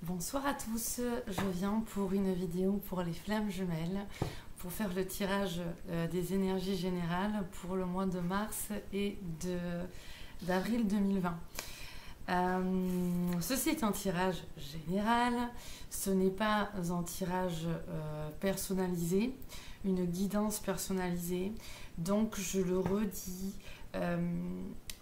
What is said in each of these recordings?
Bonsoir à tous, je viens pour une vidéo pour les flammes jumelles, pour faire le tirage des énergies générales pour le mois de mars et d'avril 2020. Ceci est un tirage général, ce n'est pas un tirage personnalisé, une guidance personnalisée, donc je le redis.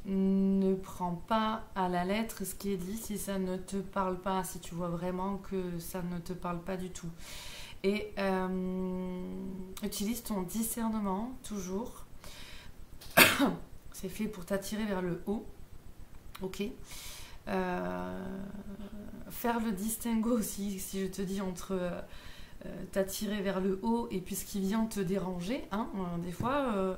Ne prends pas à la lettre ce qui est dit si ça ne te parle pas, si tu vois vraiment que ça ne te parle pas du tout. Et utilise ton discernement, toujours. C'est fait pour t'attirer vers le haut. Ok. Faire le distinguo aussi, si je te dis entre t'attirer vers le haut et puis ce qui vient te déranger. Hein. Des fois,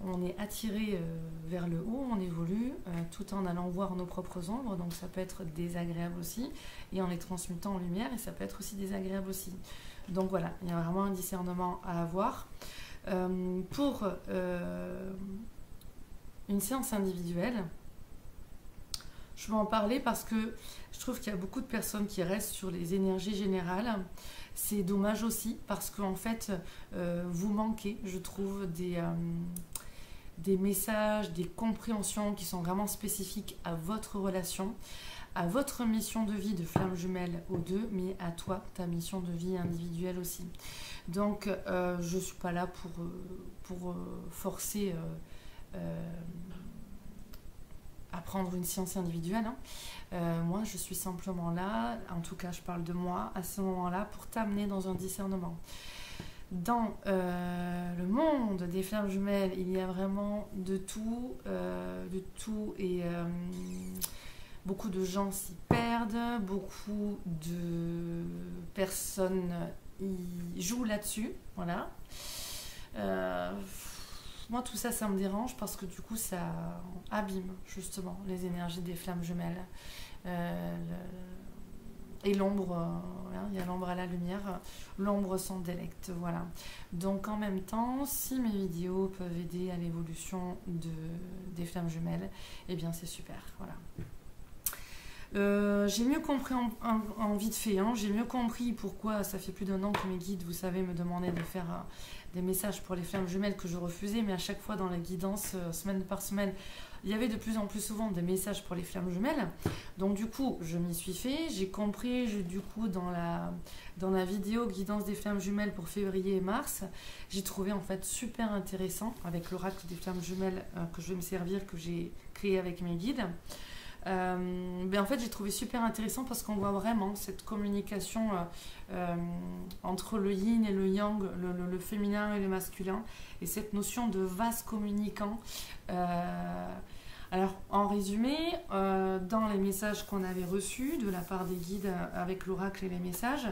on est attiré vers le haut, on évolue tout en allant voir nos propres ombres, donc ça peut être désagréable aussi, et en les transmutant en lumière, et ça peut être aussi désagréable aussi. Donc voilà, il y a vraiment un discernement à avoir. Pour une séance individuelle, je vais en parler parce que je trouve qu'il y a beaucoup de personnes qui restent sur les énergies générales. C'est dommage aussi parce qu'en fait, vous manquez, je trouve, des messages, des compréhensions qui sont vraiment spécifiques à votre relation, à votre mission de vie de flamme jumelle aux deux, mais à toi, ta mission de vie individuelle aussi. Donc, je ne suis pas là pour forcer à prendre une séance individuelle. Hein. Moi, je suis simplement là, en tout cas, je parle de moi, à ce moment-là, pour t'amener dans un discernement. Dans le monde des flammes jumelles, il y a vraiment de tout et beaucoup de gens s'y perdent, beaucoup de personnes y jouent là-dessus, voilà. Moi, tout ça, ça me dérange parce que du coup, ça abîme justement les énergies des flammes jumelles. Et l'ombre, il y a l'ombre à la lumière, l'ombre s'en délecte, voilà. Donc en même temps, si mes vidéos peuvent aider à l'évolution des flammes jumelles, eh bien c'est super, voilà. J'ai mieux compris en vite fait, hein, j'ai mieux compris pourquoi ça fait plus d'1 an que mes guides, vous savez, me demandaient de faire des messages pour les flammes jumelles que je refusais, mais à chaque fois dans la guidance, semaine par semaine, il y avait de plus en plus souvent des messages pour les flammes jumelles. Donc du coup, je m'y suis fait, j'ai compris, du coup, dans la vidéo guidance des flammes jumelles pour février et mars, j'ai trouvé en fait super intéressant avec l'oracle des flammes jumelles que je vais me servir, que j'ai créé avec mes guides. En fait j'ai trouvé super intéressant parce qu'on voit vraiment cette communication entre le yin et le yang, le féminin et le masculin, et cette notion de vase communicant. Alors en résumé, dans les messages qu'on avait reçus de la part des guides avec l'oracle et les messages,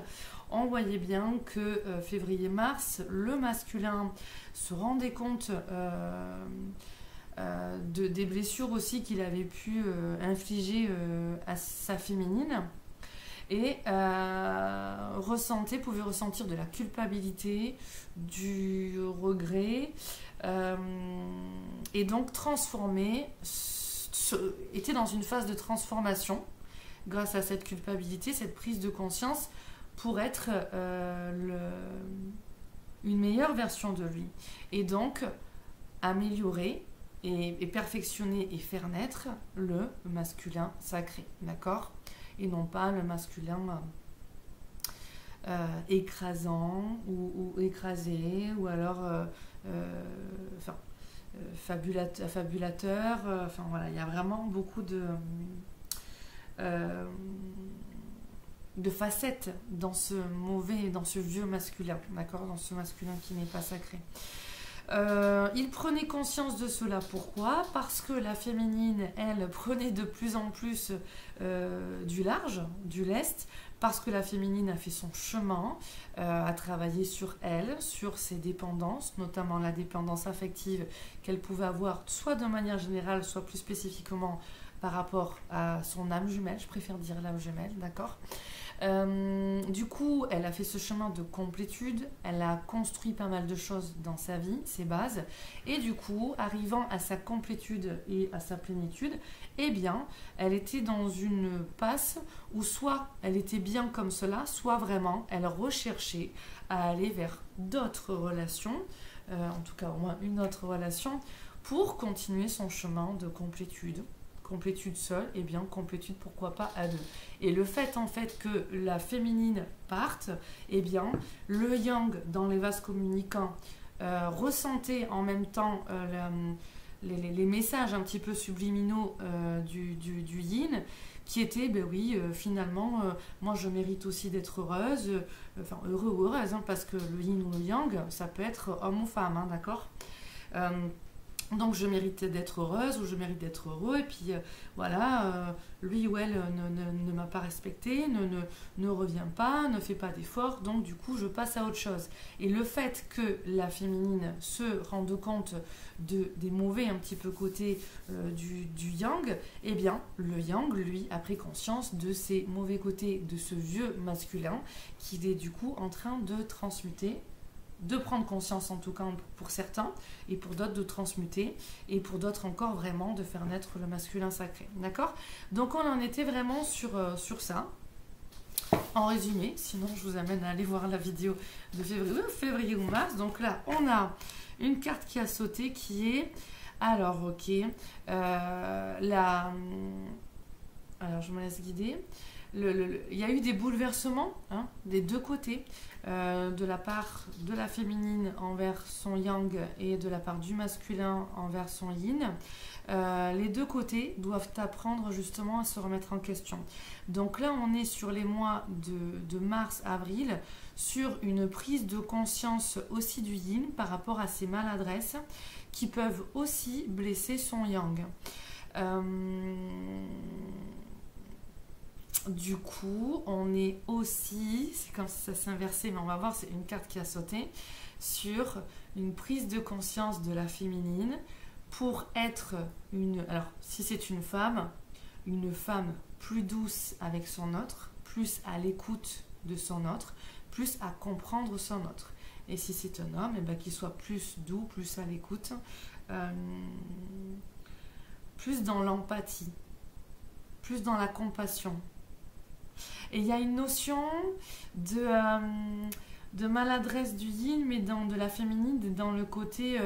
on voyait bien que février-mars, le masculin se rendait compte des blessures aussi qu'il avait pu infliger à sa féminine, et pouvait ressentir de la culpabilité, du regret, et donc était dans une phase de transformation grâce à cette culpabilité, cette prise de conscience pour être une meilleure version de lui, et donc améliorer et perfectionner et faire naître le masculin sacré, d'accord, et non pas le masculin écrasant ou écrasé, ou alors fabulateur, enfin voilà, il y a vraiment beaucoup de facettes dans ce mauvais, dans ce vieux masculin, d'accord, dans ce masculin qui n'est pas sacré. Il prenait conscience de cela. Pourquoi? Parce que la féminine, elle, prenait de plus en plus du large, du lest, parce que la féminine a fait son chemin, a travaillé sur elle, sur ses dépendances, notamment la dépendance affective qu'elle pouvait avoir, soit de manière générale, soit plus spécifiquement par rapport à son âme jumelle, je préfère dire l'âme jumelle, d'accord. Du coup, elle a fait ce chemin de complétude, elle a construit pas mal de choses dans sa vie, ses bases, et du coup, arrivant à sa complétude et à sa plénitude, eh bien, elle était dans une passe où soit elle était bien comme cela, soit vraiment elle recherchait à aller vers d'autres relations, en tout cas au moins une autre relation, pour continuer son chemin de complétude. Complétude seule, et bien complétude pourquoi pas à deux. Et le fait en fait que la féminine parte, et bien le yang dans les vases communicants ressentait en même temps les messages un petit peu subliminaux du yin, qui étaient, ben oui, finalement, moi je mérite aussi d'être heureuse, enfin heureux ou heureuse, hein, parce que le yin ou le yang, ça peut être homme ou femme, hein, d'accord. Donc je mérite d'être heureuse ou je mérite d'être heureux, et puis voilà, lui ou elle ne m'a pas respecté, ne revient pas, ne fait pas d'efforts, donc du coup je passe à autre chose. Et le fait que la féminine se rende compte des mauvais un petit peu côtés du yang, eh bien le yang lui a pris conscience de ces mauvais côtés de ce vieux masculin qu'il est du coup en train de transmuter, de prendre conscience en tout cas pour certains, et pour d'autres de transmuter, et pour d'autres encore vraiment de faire naître le masculin sacré. D'accord? Donc on en était vraiment sur ça. En résumé, sinon je vous amène à aller voir la vidéo de février ou mars. Donc là, on a une carte qui a sauté qui est... Alors, ok. Alors, je me laisse guider. Il y a eu des bouleversements, hein, des deux côtés, de la part de la féminine envers son yang et de la part du masculin envers son yin. Les deux côtés doivent apprendre justement à se remettre en question. Donc là, on est sur les mois de mars-avril, sur une prise de conscience aussi du yin par rapport à ces maladresses qui peuvent aussi blesser son yang. Du coup, on est aussi, c'est comme si ça s'inversait, mais on va voir, c'est une carte qui a sauté, sur une prise de conscience de la féminine pour être alors si c'est une femme plus douce avec son autre, plus à l'écoute de son autre, plus à comprendre son autre. Et si c'est un homme, eh ben, qu'il soit plus doux, plus à l'écoute, plus dans l'empathie, plus dans la compassion. Et il y a une notion de maladresse du yin, mais de la féminine, dans le côté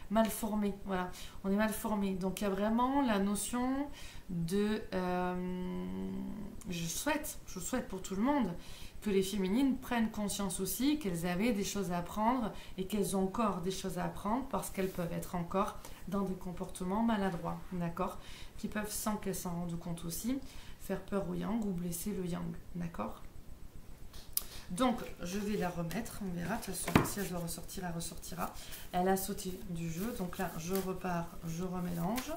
mal formé. Voilà, on est mal formé. Donc il y a vraiment la notion de... je souhaite pour tout le monde que les féminines prennent conscience aussi qu'elles avaient des choses à apprendre et qu'elles ont encore des choses à apprendre parce qu'elles peuvent être encore dans des comportements maladroits, d'accord, qui peuvent, sans qu'elles s'en rendent compte aussi, faire peur au yang ou blesser le yang, d'accord. Donc, je vais la remettre, on verra, de toute façon, si elle doit ressortir, elle ressortira. Elle a sauté du jeu, donc là, je repars, je remélange.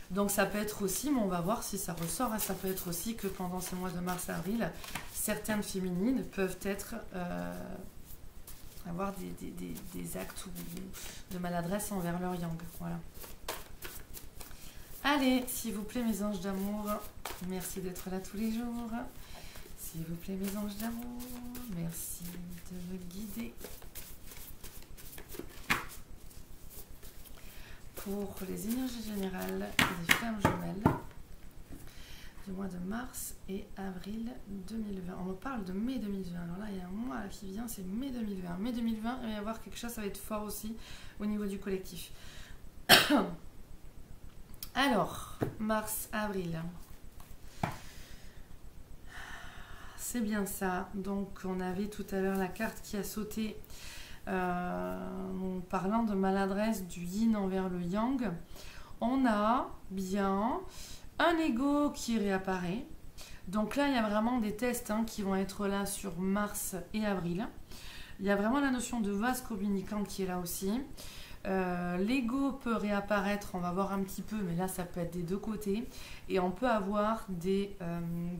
Donc ça peut être aussi, mais on va voir si ça ressort, hein, ça peut être aussi que pendant ces mois de mars-avril, certaines féminines peuvent être, avoir des actes de maladresse envers leur yang, voilà. Allez, s'il vous plaît mes anges d'amour, merci d'être là tous les jours. S'il vous plaît mes anges d'amour, merci de me guider. Pour les énergies générales des flammes jumelles du mois de mars et avril 2020. On me parle de mai 2020. Alors là, il y a un mois qui vient, c'est mai 2020. Mai 2020, il va y avoir quelque chose, ça va être fort aussi au niveau du collectif. Alors, mars, avril. C'est bien ça. Donc, on avait tout à l'heure la carte qui a sauté parlant de maladresse du yin envers le yang. On a bien un ego qui réapparaît. Donc là, il y a vraiment des tests qui vont être là sur mars et avril. Il y a vraiment la notion de vase communicant qui est là aussi. L'ego peut réapparaître, on va voir un petit peu, mais là ça peut être des deux côtés, et on peut avoir des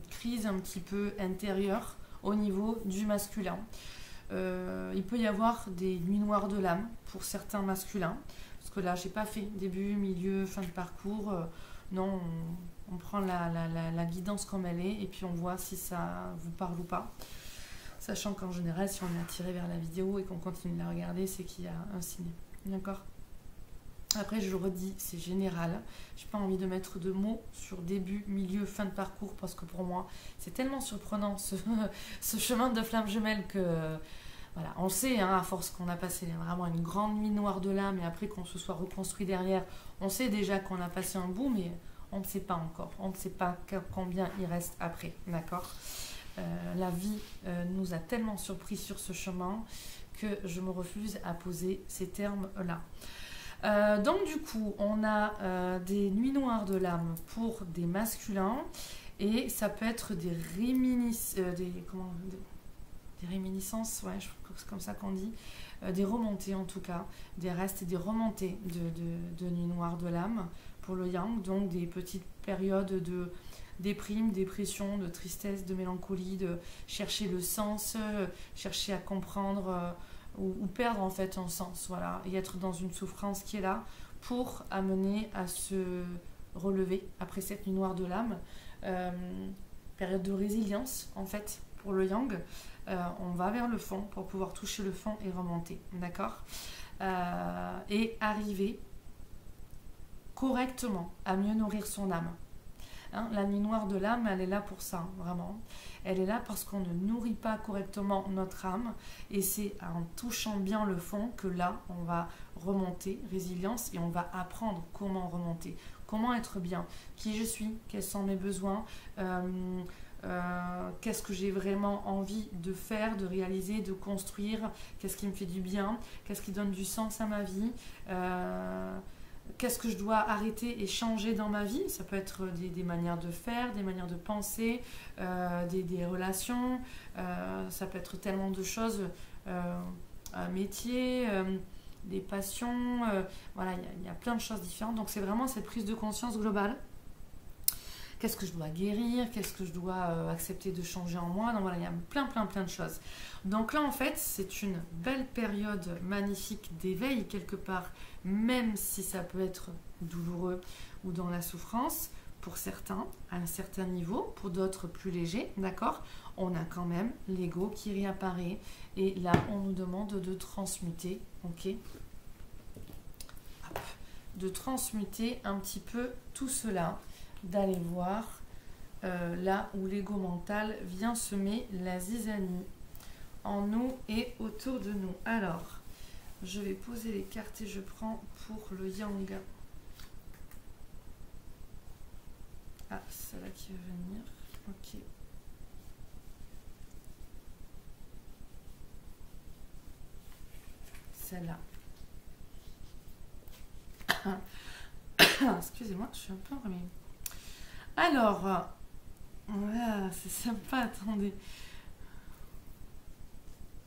crises un petit peu intérieures au niveau du masculin. Il peut y avoir des nuits noires de l'âme pour certains masculins, parce que là j'ai pas fait début, milieu, fin de parcours, non, On prend la guidance comme elle est et puis on voit si ça vous parle ou pas. Sachant qu'en général, si on est attiré vers la vidéo et qu'on continue de la regarder, c'est qu'il y a un signe. D'accord? Après, je le redis, c'est général. Je n'ai pas envie de mettre de mots sur début, milieu, fin de parcours parce que pour moi, c'est tellement surprenant ce chemin de flamme jumelle que... Voilà, on le sait, hein, à force qu'on a passé vraiment une grande nuit noire de l'âme et après qu'on se soit reconstruit derrière, on sait déjà qu'on a passé un bout, mais on ne sait pas encore. On ne sait pas combien il reste après, d'accord? La vie nous a tellement surpris sur ce chemin que je me refuse à poser ces termes-là. Donc du coup, on a des nuits noires de l'âme pour des masculins et ça peut être des réminiscences, ouais, je crois que c'est comme ça qu'on dit, des remontées en tout cas, des restes et des remontées de nuits noires de l'âme pour le yang, donc des petites périodes de déprime, dépression, de tristesse, de mélancolie, de chercher le sens, chercher à comprendre ou perdre en fait un sens, voilà, et être dans une souffrance qui est là pour amener à se relever après cette nuit noire de l'âme. Période de résilience en fait pour le yang. On va vers le fond pour pouvoir toucher le fond et remonter, d'accord, et arriver correctement à mieux nourrir son âme. Hein, la nuit noire de l'âme, elle est là pour ça, vraiment. Elle est là parce qu'on ne nourrit pas correctement notre âme et c'est en touchant bien le fond que là, on va remonter, résilience, et on va apprendre comment remonter, comment être bien, qui je suis, quels sont mes besoins, qu'est-ce que j'ai vraiment envie de faire, de réaliser, de construire, qu'est-ce qui me fait du bien, qu'est-ce qui donne du sens à ma vie, qu'est-ce que je dois arrêter et changer dans ma vie. Ça peut être des manières de faire, des manières de penser, des relations, ça peut être tellement de choses, un métier, des passions, voilà, il y a plein de choses différentes. Donc c'est vraiment cette prise de conscience globale. Qu'est-ce que je dois guérir, qu'est-ce que je dois accepter de changer en moi. Donc voilà, il y a plein de choses. Donc là, en fait, c'est une belle période magnifique d'éveil quelque part, même si ça peut être douloureux ou dans la souffrance, pour certains, à un certain niveau, pour d'autres plus légers, d'accord? On a quand même l'ego qui réapparaît et là, on nous demande de transmuter, ok? Hop. De transmuter un petit peu tout cela, d'aller voir là où l'ego mental vient semer la zizanie en nous et autour de nous. Alors, je vais poser les cartes et je prends pour le yang. Ah, c'est celle-là qui va venir. Ok. Celle-là. Excusez-moi, je suis un peu enrhumée. Alors, voilà, c'est sympa, attendez.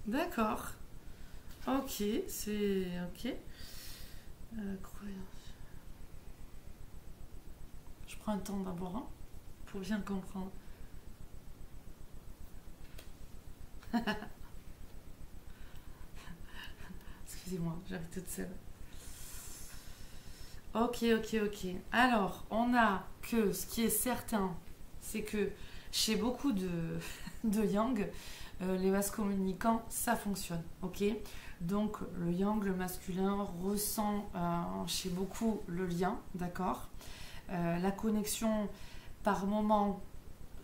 D'accord. Ok, c'est... Ok. Croyance. Je prends un temps d'abord, hein, pour bien comprendre. Excusez-moi, j'arrive toute seule. Ok. Alors, on a que ce qui est certain, c'est que chez beaucoup de yang, les vases communicants, ça fonctionne. Ok. Donc, le yang, le masculin, ressent chez beaucoup le lien, d'accord. La connexion par moment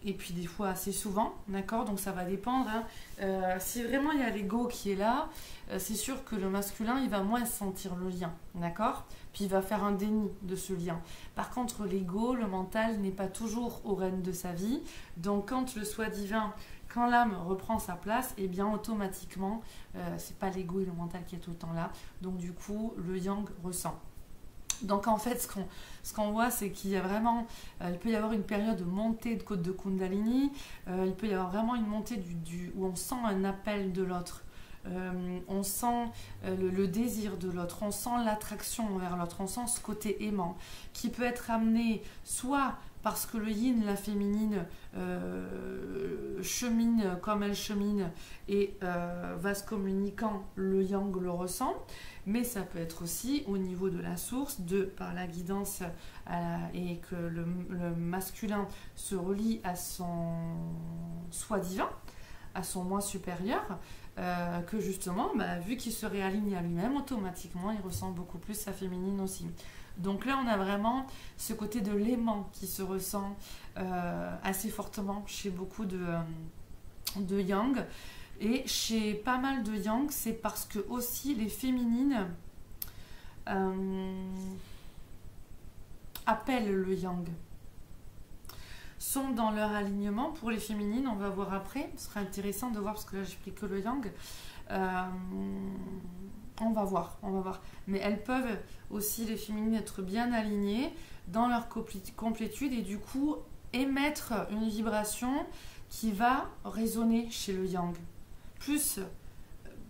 et puis des fois assez souvent, d'accord, donc ça va dépendre, hein. Si vraiment il y a l'ego qui est là, c'est sûr que le masculin il va moins sentir le lien, d'accord, puis il va faire un déni de ce lien. Par contre l'ego, le mental n'est pas toujours au règne de sa vie, donc quand le soi divin, quand l'âme reprend sa place, et bien automatiquement c'est pas l'ego et le mental qui est tout le temps là, donc du coup le yang ressent. Donc en fait, ce qu'on voit, c'est qu'il y a vraiment, il peut y avoir une période de montée de côte de Kundalini, il peut y avoir vraiment une montée où on sent un appel de l'autre, on sent le désir de l'autre, on sent l'attraction envers l'autre, on sent ce côté aimant, qui peut être amené soit parce que le yin, la féminine, chemine comme elle chemine et va se communiquant, le yang le ressent, mais ça peut être aussi au niveau de la source, par la guidance et que le masculin se relie à son soi divin, à son moi supérieur, que justement, vu qu'il se réaligne à lui-même, automatiquement, il ressent beaucoup plus sa féminine aussi. Donc là, on a vraiment ce côté de l'aimant qui se ressent assez fortement chez beaucoup de yang. Et chez pas mal de yang, c'est parce que aussi les féminines appellent le yang, sont dans leur alignement. Pour les féminines, on va voir après, ce sera intéressant de voir parce que là j'explique que le yang. On va voir. Mais elles peuvent aussi, les féminines, être bien alignées dans leur complétude et du coup émettre une vibration qui va résonner chez le yang. Plus,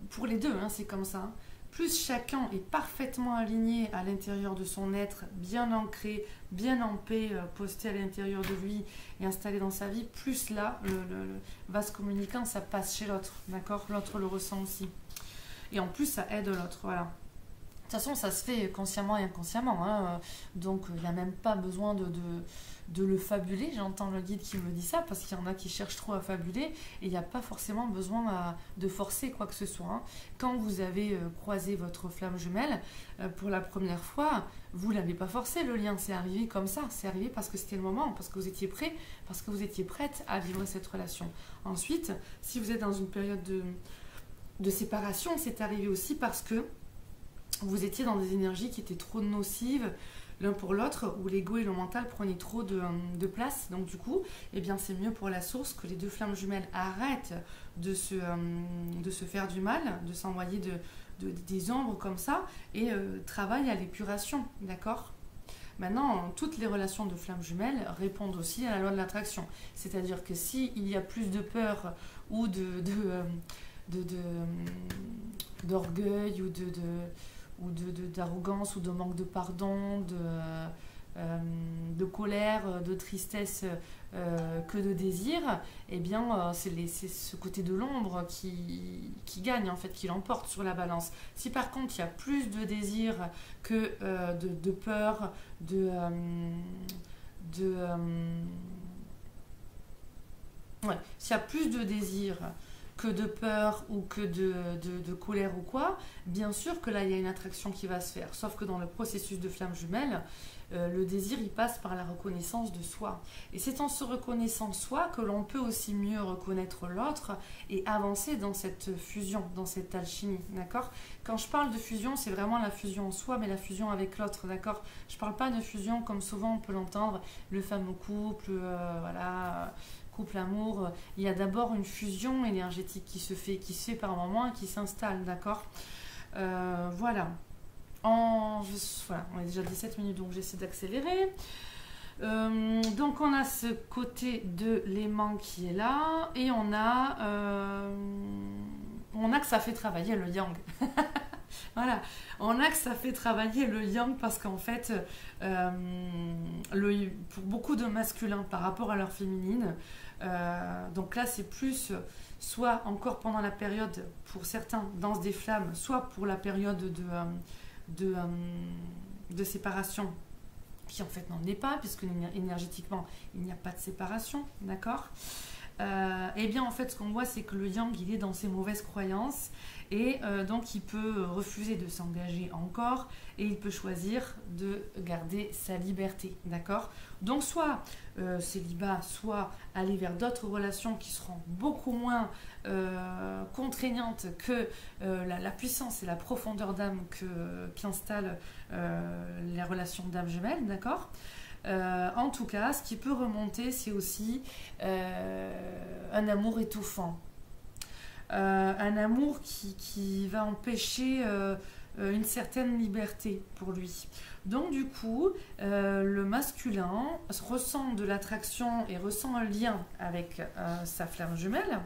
pour les deux, c'est comme ça, plus chacun est parfaitement aligné à l'intérieur de son être, bien ancré, bien en paix, posté à l'intérieur de lui et installé dans sa vie, plus là, le vase communicant, ça passe chez l'autre, d'accord? L'autre le ressent aussi. Et en plus, ça aide l'autre, voilà. De toute façon, ça se fait consciemment et inconsciemment, donc il n'y a même pas besoin de le fabuler. J'entends le guide qui me dit ça, parce qu'il y en a qui cherchent trop à fabuler, et il n'y a pas forcément besoin de forcer quoi que ce soit. Quand vous avez croisé votre flamme jumelle, pour la première fois, vous ne l'avez pas forcé, le lien, c'est arrivé comme ça, c'est arrivé parce que c'était le moment, parce que vous étiez prêt, parce que vous étiez prête à vivre cette relation. Ensuite, si vous êtes dans une période de séparation, c'est arrivé aussi parce que vous étiez dans des énergies qui étaient trop nocives l'un pour l'autre, où l'ego et le mental prenaient trop de place. Donc du coup, c'est mieux pour la source que les deux flammes jumelles arrêtent de se faire du mal, de s'envoyer des ombres comme ça, et travaillent à l'épuration, d'accord? Maintenant, toutes les relations de flammes jumelles répondent aussi à la loi de l'attraction. C'est-à-dire que s'il y a plus de peur ou d'orgueil ou d'arrogance ou de manque de pardon, de colère, de tristesse que de désir, c'est ce côté de l'ombre qui gagne en fait, qui l'emporte sur la balance. Si par contre il y a plus de désir que de peur, s'il y a plus de désir que de peur ou que de colère ou quoi, bien sûr que là il y a une attraction qui va se faire. Sauf que dans le processus de flamme jumelle, le désir il passe par la reconnaissance de soi. Et c'est en se reconnaissant soi que l'on peut aussi mieux reconnaître l'autre et avancer dans cette fusion, dans cette alchimie, d'accord? Quand je parle de fusion, c'est vraiment la fusion en soi, mais la fusion avec l'autre, d'accord? Je parle pas de fusion comme souvent on peut l'entendre, le fameux couple, couple amour, il y a d'abord une fusion énergétique qui se fait par moment et qui s'installe, d'accord? Voilà. On est déjà 17 minutes, donc j'essaie d'accélérer. Donc on a ce côté de l'aimant qui est là, et on a que ça fait travailler le yang. Voilà, on a que ça fait travailler le yang parce qu'en fait, pour beaucoup de masculins par rapport à leur féminine, donc là c'est plus soit encore pendant la période, pour certains, danse des flammes, soit pour la période de séparation, qui en fait n'en est pas, puisque énergétiquement il n'y a pas de séparation, d'accord? En fait ce qu'on voit, c'est que le yang il est dans ses mauvaises croyances, et donc il peut refuser de s'engager encore, et il peut choisir de garder sa liberté, d'accord? Donc soit célibat, soit aller vers d'autres relations qui seront beaucoup moins contraignantes que la puissance et la profondeur d'âme qu'installent les relations d'âme jumelle, d'accord? En tout cas, ce qui peut remonter, c'est aussi un amour étouffant. Un amour qui va empêcher une certaine liberté pour lui. Donc du coup, le masculin ressent de l'attraction et ressent un lien avec sa flamme jumelle.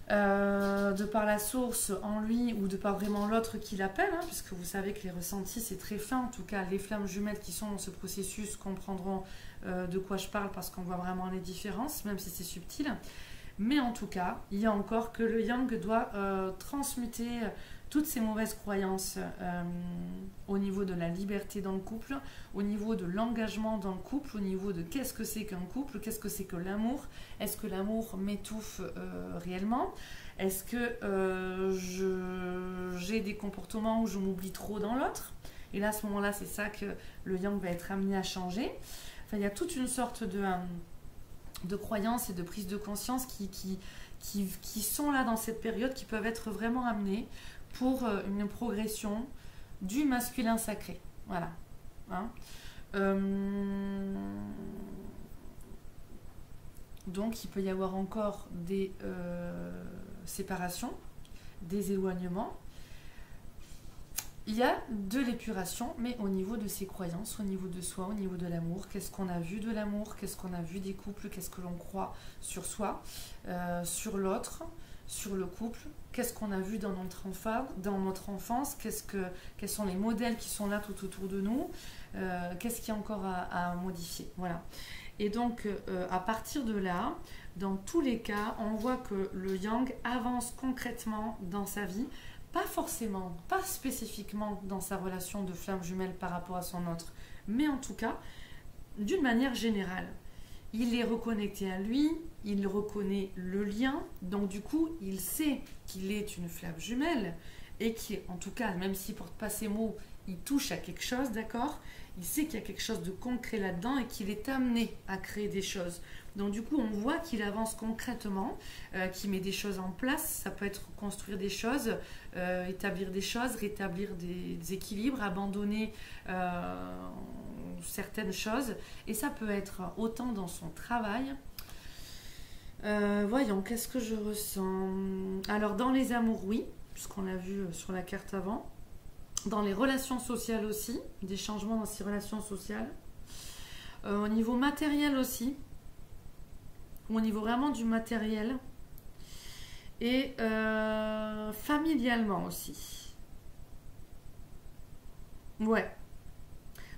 de par la source en lui ou de par vraiment l'autre qui l'appelle, hein, puisque vous savez que les ressentis c'est très fin, en tout cas les flammes jumelles qui sont dans ce processus comprendront de quoi je parle parce qu'on voit vraiment les différences, même si c'est subtil. Mais en tout cas, il y a encore que le yang doit transmuter toutes ces mauvaises croyances au niveau de la liberté dans le couple, au niveau de l'engagement dans le couple, au niveau de qu'est-ce que c'est qu'un couple, qu'est-ce que c'est que l'amour, est-ce que l'amour m'étouffe réellement, est-ce que j'ai des comportements où je m'oublie trop dans l'autre, et là à ce moment-là c'est ça que le yang va être amené à changer. Enfin, il y a toute une sorte de croyances et de prise de conscience qui sont là dans cette période, qui peuvent être vraiment amenées pour une progression du masculin sacré. Voilà. Hein. Donc il peut y avoir encore des séparations, des éloignements. Il y a de l'épuration, mais au niveau de ses croyances, au niveau de soi, au niveau de l'amour. Qu'est-ce qu'on a vu de l'amour? Qu'est-ce qu'on a vu des couples? Qu'est-ce que l'on croit sur soi, sur l'autre, sur le couple? Qu'est-ce qu'on a vu dans notre enfance? Quels sont les modèles qui sont là tout autour de nous? Qu'est-ce qu'il y a encore à modifier? Voilà. Et donc, à partir de là, dans tous les cas, on voit que le yang avance concrètement dans sa vie. Pas forcément, pas spécifiquement dans sa relation de flamme jumelle par rapport à son autre, mais en tout cas, d'une manière générale. Il est reconnecté à lui, il reconnaît le lien, donc du coup, il sait qu'il est une flamme jumelle et qui, en tout cas, même s'il ne porte pas ces mots, il touche à quelque chose, d'accord? Il sait qu'il y a quelque chose de concret là-dedans et qu'il est amené à créer des choses. Donc du coup, on voit qu'il avance concrètement, qu'il met des choses en place. Ça peut être construire des choses, établir des choses, rétablir des équilibres, abandonner certaines choses. Et ça peut être autant dans son travail. Voyons, qu'est-ce que je ressens? Alors dans les amours, oui, puisqu'on l'a vu sur la carte avant. Dans les relations sociales aussi, des changements dans ces relations sociales. Au niveau matériel aussi. Au niveau vraiment du matériel. Et familialement aussi. Ouais.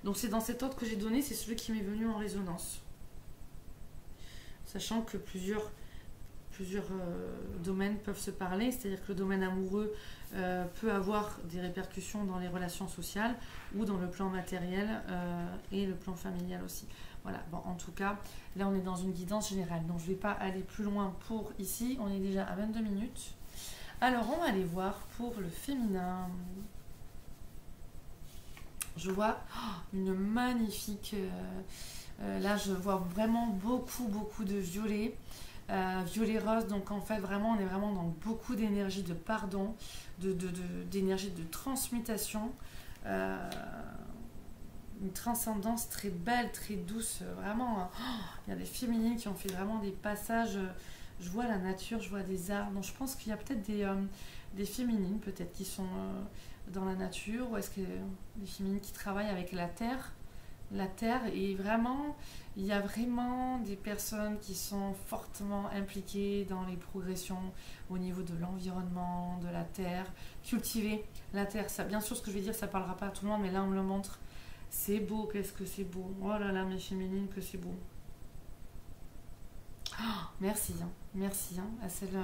Donc c'est dans cet ordre que j'ai donné, c'est celui qui m'est venu en résonance. Sachant que plusieurs domaines peuvent se parler, c'est-à-dire que le domaine amoureux peut avoir des répercussions dans les relations sociales ou dans le plan matériel et le plan familial aussi. Voilà, bon, en tout cas, là on est dans une guidance générale, donc je ne vais pas aller plus loin pour ici, on est déjà à 22 minutes. Alors on va aller voir pour le féminin. Je vois une magnifique... là je vois vraiment beaucoup de violet. Violet rose, donc en fait vraiment on est vraiment dans beaucoup d'énergie de pardon, d'énergie de transmutation, une transcendance très belle, très douce, vraiment. Il y a des féminines qui ont fait vraiment des passages, je vois la nature, je vois des arbres, donc je pense qu'il y a peut-être des féminines peut-être qui sont dans la nature, ou est-ce que des féminines qui travaillent avec la terre et vraiment il y a vraiment des personnes qui sont fortement impliquées dans les progressions au niveau de l'environnement, de la terre, cultiver la terre. Ça, bien sûr, ce que je vais dire, ça parlera pas à tout le monde, mais là on me le montre. C'est beau, qu'est-ce que c'est beau. Oh là là, mes féminines, que c'est beau. Oh, merci, hein, merci à celles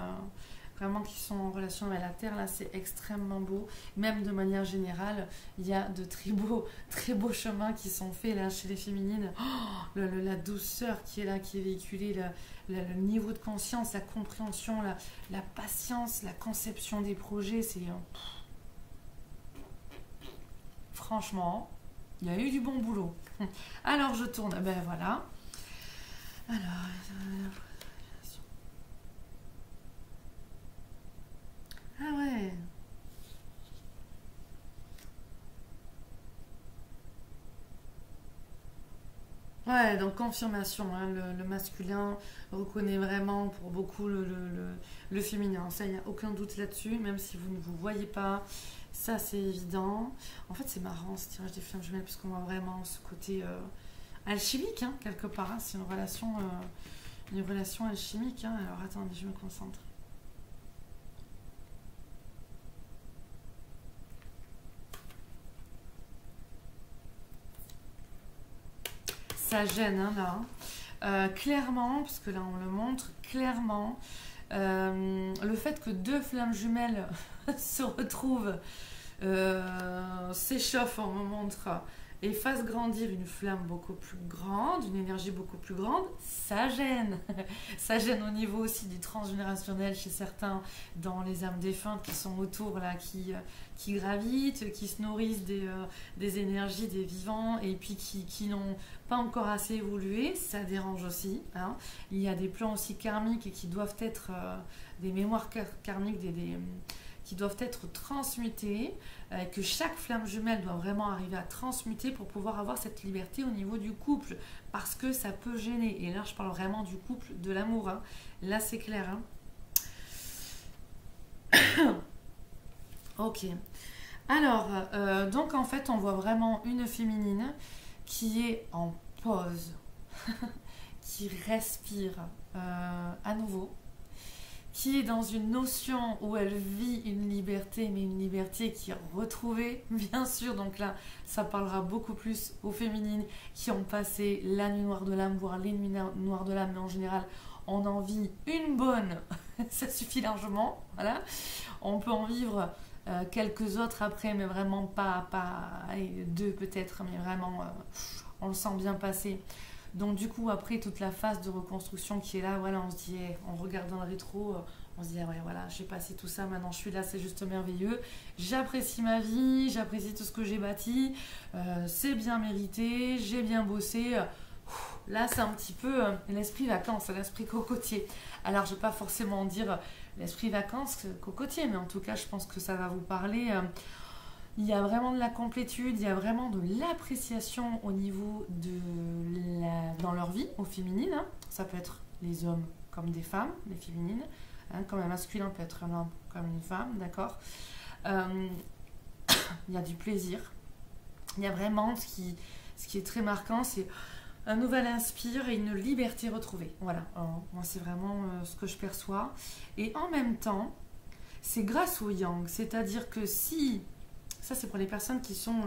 vraiment qui sont en relation avec la terre, là c'est extrêmement beau. Même de manière générale, il y a de très beaux chemins qui sont faits là chez les féminines. Oh, la douceur qui est là, qui est véhiculée, le niveau de conscience, la compréhension, la patience, la conception des projets, c'est... franchement, il y a eu du bon boulot. Alors je tourne, ben voilà. Alors... ah ouais. Ouais, donc confirmation, hein, le masculin reconnaît vraiment pour beaucoup le féminin. Ça, il n'y a aucun doute là-dessus, même si vous ne vous voyez pas. Ça, c'est évident. En fait, c'est marrant ce tirage des flammes jumelles, puisqu'on voit vraiment ce côté alchimique, hein, quelque part. Hein. C'est une relation alchimique. Hein. Alors, attendez, je me concentre. ça gêne hein, là. Clairement, parce que là on le montre, clairement, le fait que deux flammes jumelles se retrouvent, s'échauffent, on me montre, et fassent grandir une flamme beaucoup plus grande, une énergie beaucoup plus grande, ça gêne. Ça gêne au niveau aussi du transgénérationnel chez certains, dans les âmes défuntes qui sont autour, là, qui gravitent, qui se nourrissent des énergies des vivants, et puis qui n'ont pas encore assez évolué, ça dérange aussi. Hein. Il y a des plans aussi karmiques et qui doivent être des mémoires karmiques, qui doivent être transmutées, que chaque flamme jumelle doit vraiment arriver à transmuter pour pouvoir avoir cette liberté au niveau du couple, parce que ça peut gêner. Et là, je parle vraiment du couple, de l'amour. Hein. Là, c'est clair. Hein. Ok. Alors, donc en fait, on voit vraiment une féminine qui est en pause, qui respire à nouveau, qui est dans une notion où elle vit une liberté, mais une liberté qui est retrouvée, bien sûr. Donc là, ça parlera beaucoup plus aux féminines qui ont passé la nuit noire de l'âme, voire les nuits noires de l'âme, mais en général, on en vit une bonne, ça suffit largement, voilà. On peut en vivre quelques autres après, mais vraiment pas allez, deux peut-être, mais vraiment, on le sent bien passer. Donc du coup, après toute la phase de reconstruction qui est là, voilà, on se dit, on regarde dans le rétro, on se dit, ah ouais, voilà, j'ai passé tout ça, maintenant je suis là, c'est juste merveilleux. J'apprécie ma vie, j'apprécie tout ce que j'ai bâti, c'est bien mérité, j'ai bien bossé. Là, c'est un petit peu l'esprit vacances, l'esprit cocotier. Alors, je ne vais pas forcément dire l'esprit vacances cocotier, mais en tout cas, je pense que ça va vous parler. Il y a vraiment de la complétude, il y a vraiment de l'appréciation au niveau dans leur vie, aux féminines. Hein. Ça peut être les hommes comme des femmes, les féminines, hein, comme un masculin peut être un homme comme une femme, d'accord. Il y a du plaisir. Il y a vraiment ce qui est très marquant, c'est un nouvel inspire et une liberté retrouvée. Voilà, moi c'est vraiment ce que je perçois. Et en même temps, c'est grâce au yang, c'est-à-dire que si... Ça, c'est pour les personnes qui sont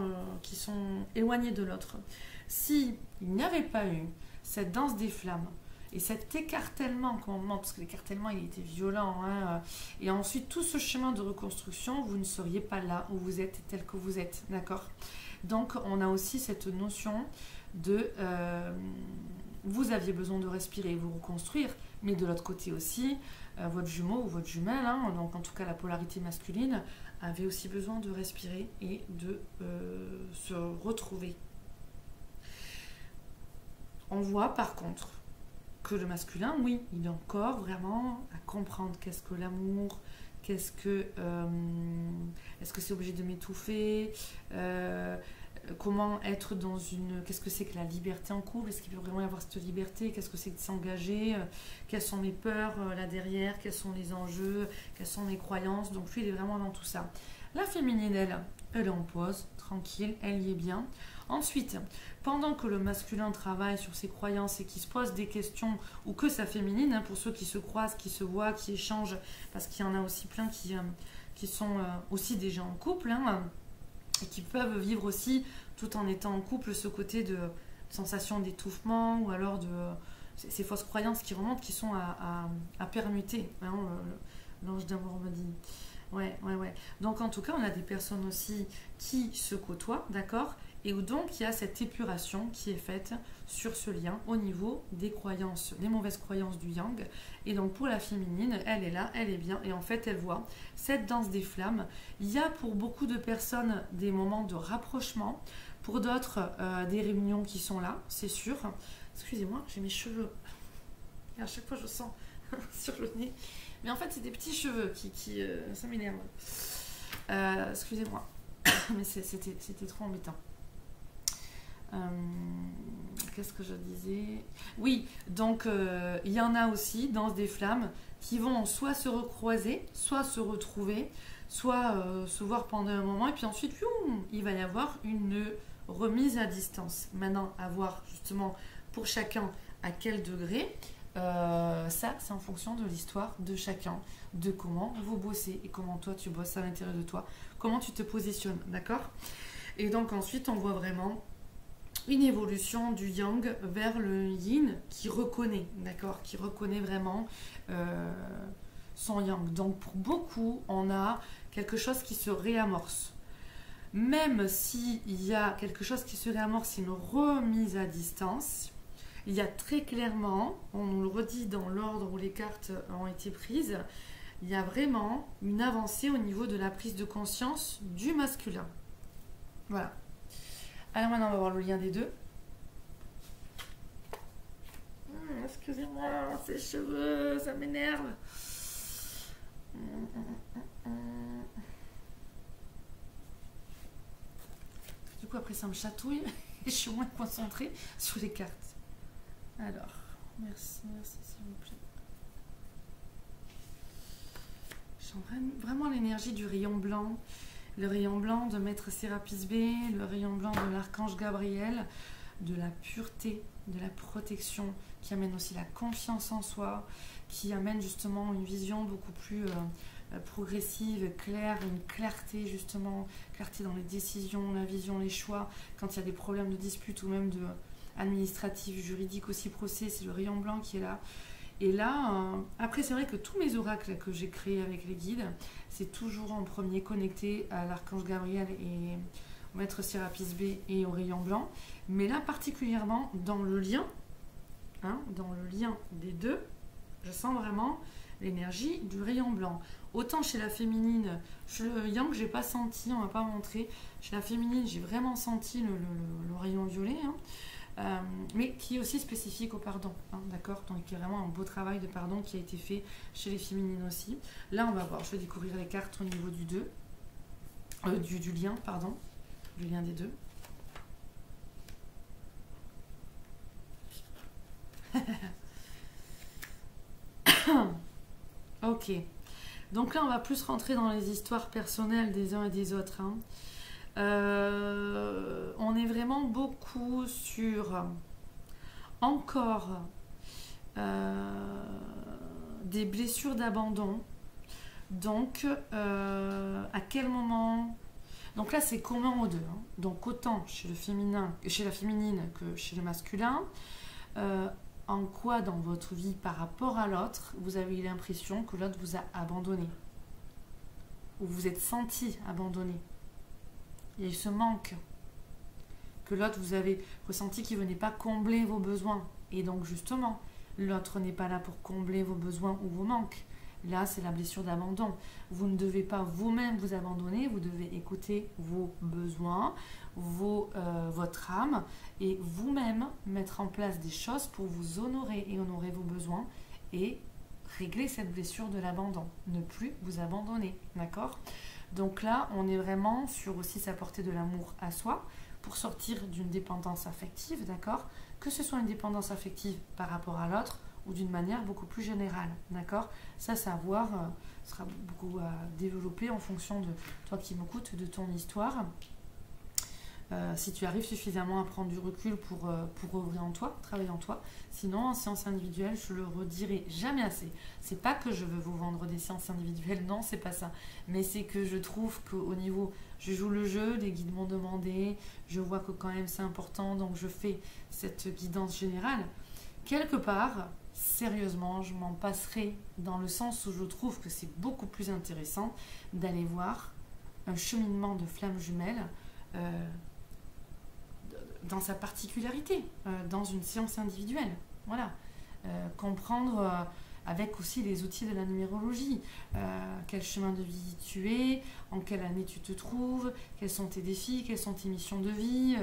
éloignées de l'autre. Si il n'y avait pas eu cette danse des flammes et cet écartèlement, parce que l'écartèlement, il était violent, hein, et ensuite tout ce chemin de reconstruction, vous ne seriez pas là où vous êtes, tel que vous êtes, d'accord? Donc, on a aussi cette notion de... vous aviez besoin de respirer et vous reconstruire, mais de l'autre côté aussi, votre jumeau ou votre jumelle, hein, donc en tout cas la polarité masculine, avait aussi besoin de respirer et de se retrouver. On voit par contre que le masculin, oui, il est encore vraiment à comprendre qu'est-ce que l'amour, est-ce que c'est obligé de m'étouffer, comment être dans une... Qu'est-ce que c'est que la liberté en couple? Est-ce qu'il peut vraiment y avoir cette liberté? Qu'est-ce que c'est de s'engager? Quelles sont mes peurs là derrière? Quels sont les enjeux? Quelles sont mes croyances? Donc lui, il est vraiment dans tout ça. La féminine, elle est en pause, tranquille, elle y est bien. Ensuite, pendant que le masculin travaille sur ses croyances et qui se pose des questions, ou que sa féminine, hein, pour ceux qui se croisent, qui se voient, qui échangent, parce qu'il y en a aussi plein qui sont aussi déjà en couple, hein, et qui peuvent vivre aussi, tout en étant en couple, ce côté de sensation d'étouffement ou alors de ces fausses croyances qui remontent, qui sont à permuter. Hein, l'ange d'amour me dit. Ouais. Donc en tout cas, on a des personnes aussi qui se côtoient, d'accord, et où donc il y a cette épuration qui est faite sur ce lien au niveau des croyances, des mauvaises croyances du yang. Et donc pour la féminine, elle est là, elle est bien, et en fait elle voit cette danse des flammes. Il y a pour beaucoup de personnes des moments de rapprochement, pour d'autres des réunions qui sont là, c'est sûr. Excusez-moi, j'ai mes cheveux, et à chaque fois je sens sur le nez. Mais en fait, c'est des petits cheveux qui ça m'énerve. Excusez-moi, mais c'était trop embêtant. Qu'est-ce que je disais? Oui, donc il y en a aussi, danse des flammes, qui vont soit se recroiser, soit se retrouver, soit se voir pendant un moment, et puis ensuite, il va y avoir une remise à distance. Maintenant, à voir justement pour chacun à quel degré. Ça, c'est en fonction de l'histoire de chacun, de comment vous bossez et comment toi tu bosses à l'intérieur de toi, comment tu te positionnes, d'accord? Et donc ensuite, on voit vraiment une évolution du yang vers le yin qui reconnaît, d'accord, qui reconnaît vraiment son yang. Donc pour beaucoup, on a quelque chose qui se réamorce. Même s'il y a quelque chose qui se réamorce, une remise à distance, il y a très clairement, on nous le redit dans l'ordre où les cartes ont été prises, il y a vraiment une avancée au niveau de la prise de conscience du masculin. Voilà. Alors maintenant, on va voir le lien des deux. Excusez-moi, ces cheveux, ça m'énerve. Du coup, après, ça me chatouille et je suis moins concentrée sur les cartes. Alors, merci, s'il vous plaît. J'aime vraiment l'énergie du rayon blanc. Le rayon blanc de Maître Sérapis Bey, le rayon blanc de l'Archange Gabriel, de la pureté, de la protection, qui amène aussi la confiance en soi, qui amène justement une vision beaucoup plus progressive, claire, une clarté justement, clarté dans les décisions, la vision, les choix, quand il y a des problèmes de dispute ou même de administratif, juridique aussi, procès, c'est le rayon blanc qui est là. Et là, après c'est vrai que tous mes oracles que j'ai créés avec les guides, c'est toujours en premier connecté à l'Archange Gabriel et au Maître Sérapis Bey et au rayon blanc. Mais là particulièrement dans le lien, dans le lien des deux, je sens vraiment l'énergie du rayon blanc. Autant chez la féminine, chez le yang, j'ai pas senti, on m'a pas montré. Chez la féminine, j'ai vraiment senti le rayon violet, mais qui est aussi spécifique au pardon, d'accord. Donc il y a vraiment un beau travail de pardon qui a été fait chez les féminines aussi. Là, on va voir, je vais découvrir les cartes au niveau du du lien, pardon, du lien des deux. Ok, donc là on va plus rentrer dans les histoires personnelles des uns et des autres. On est vraiment beaucoup sur encore des blessures d'abandon. Donc à quel moment? Donc là c'est commun aux deux. Donc autant chez le féminin, chez la féminine que chez le masculin. En quoi dans votre vie par rapport à l'autre, vous avez eu l'impression que l'autre vous a abandonné, ou vous êtes senti abandonné. Il y a eu ce manque, que l'autre vous avez ressenti qu'il ne venait pas combler vos besoins. Et donc justement, l'autre n'est pas là pour combler vos besoins ou vos manques. Là, c'est la blessure d'abandon. Vous ne devez pas vous-même vous abandonner, vous devez écouter vos besoins, votre âme, et vous-même mettre en place des choses pour vous honorer et honorer vos besoins et régler cette blessure de l'abandon. Ne plus vous abandonner, d'accord? Donc là, on est vraiment sur aussi s'apporter de l'amour à soi pour sortir d'une dépendance affective, d'accord? Que ce soit une dépendance affective par rapport à l'autre ou d'une manière beaucoup plus générale, d'accord? Ça, c'est à voir, sera beaucoup à développer en fonction de toi qui m'écoutes, de ton histoire. Si tu arrives suffisamment à prendre du recul pour œuvrer en toi, travailler en toi. Sinon, en séance individuelle, je le redirai jamais assez. C'est pas que je veux vous vendre des séances individuelles, non, c'est pas ça. Mais c'est que je trouve qu'au niveau, je joue le jeu, les guides m'ont demandé, je vois que quand même c'est important, donc je fais cette guidance générale. Quelque part, sérieusement, je m'en passerai dans le sens où je trouve que c'est beaucoup plus intéressant d'aller voir un cheminement de flammes jumelles dans sa particularité, dans une séance individuelle. Voilà. Comprendre avec aussi les outils de la numérologie. Quel chemin de vie tu es, en quelle année tu te trouves, quels sont tes défis, quelles sont tes missions de vie.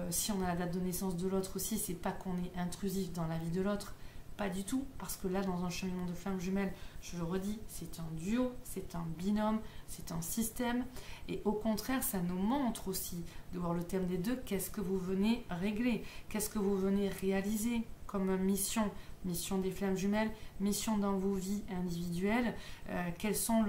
Si on a la date de naissance de l'autre aussi, c'est pas qu'on est intrusif dans la vie de l'autre. Pas du tout, parce que là, dans un cheminement de flammes jumelles, je le redis, c'est un duo, c'est un binôme, c'est un système. Et au contraire, ça nous montre aussi, de voir le thème des deux, qu'est-ce que vous venez régler, qu'est-ce que vous venez réaliser comme mission. Mission des flammes jumelles, mission dans vos vies individuelles, quels sont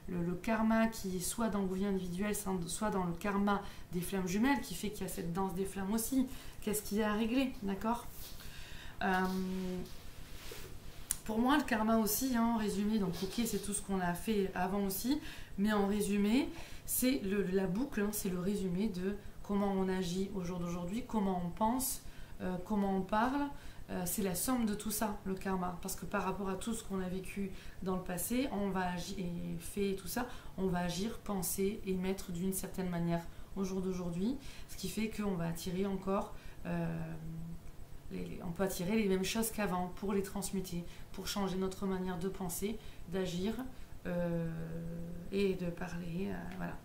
le karma qui est soit dans vos vies individuelles, soit dans le karma des flammes jumelles, qui fait qu'il y a cette danse des flammes aussi. Qu'est-ce qu'il y a à régler, d'accord? Pour moi, le karma aussi, en résumé, donc ok, c'est tout ce qu'on a fait avant aussi, mais en résumé, c'est la boucle, c'est le résumé de comment on agit au jour d'aujourd'hui, comment on pense, comment on parle. C'est la somme de tout ça, le karma. Parce que par rapport à tout ce qu'on a vécu dans le passé, on va agir et fait tout ça, on va agir, penser, émettre d'une certaine manière au jour d'aujourd'hui. Ce qui fait qu'on va attirer encore, on peut attirer les mêmes choses qu'avant pour les transmuter, pour changer notre manière de penser, d'agir et de parler. Voilà.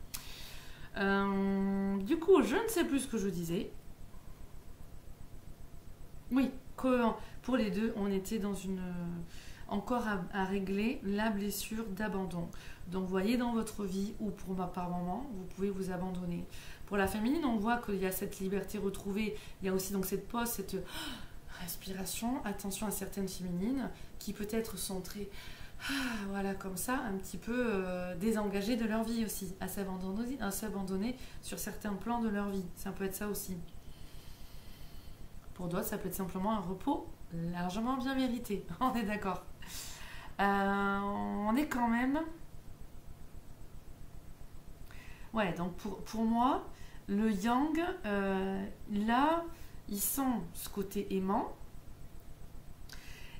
Du coup, je ne sais plus ce que je disais. Oui, pour les deux, on était dans encore à régler la blessure d'abandon. Donc, vous voyez dans votre vie, ou par moment, vous pouvez vous abandonner. Pour la féminine, on voit qu'il y a cette liberté retrouvée. Il y a aussi donc cette pause, cette respiration. Attention à certaines féminines qui peut-être sont très, voilà, comme ça, un petit peu désengagées de leur vie aussi, à s'abandonner sur certains plans de leur vie. Ça peut être ça aussi. Pour d'autres, ça peut être simplement un repos largement bien mérité. On est d'accord. On est quand même... Ouais, donc pour moi, le yang, là, il sent ce côté aimant.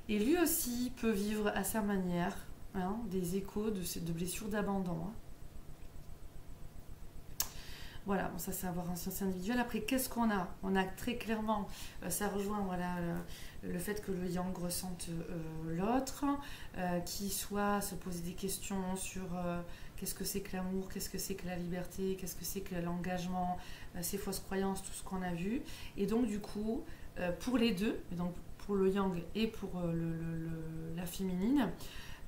Et lui aussi peut vivre à sa manière des échos de blessures d'abandon. Voilà, bon, ça c'est avoir un sens individuel. Après, qu'est-ce qu'on a? On a très clairement, ça rejoint voilà, le fait que le yang ressente l'autre, qu'il soit se poser des questions sur qu'est-ce que c'est que l'amour, qu'est-ce que c'est que la liberté, qu'est-ce que c'est que l'engagement, ces fausses croyances, tout ce qu'on a vu. Et donc du coup, pour les deux, donc pour le yang et pour la féminine,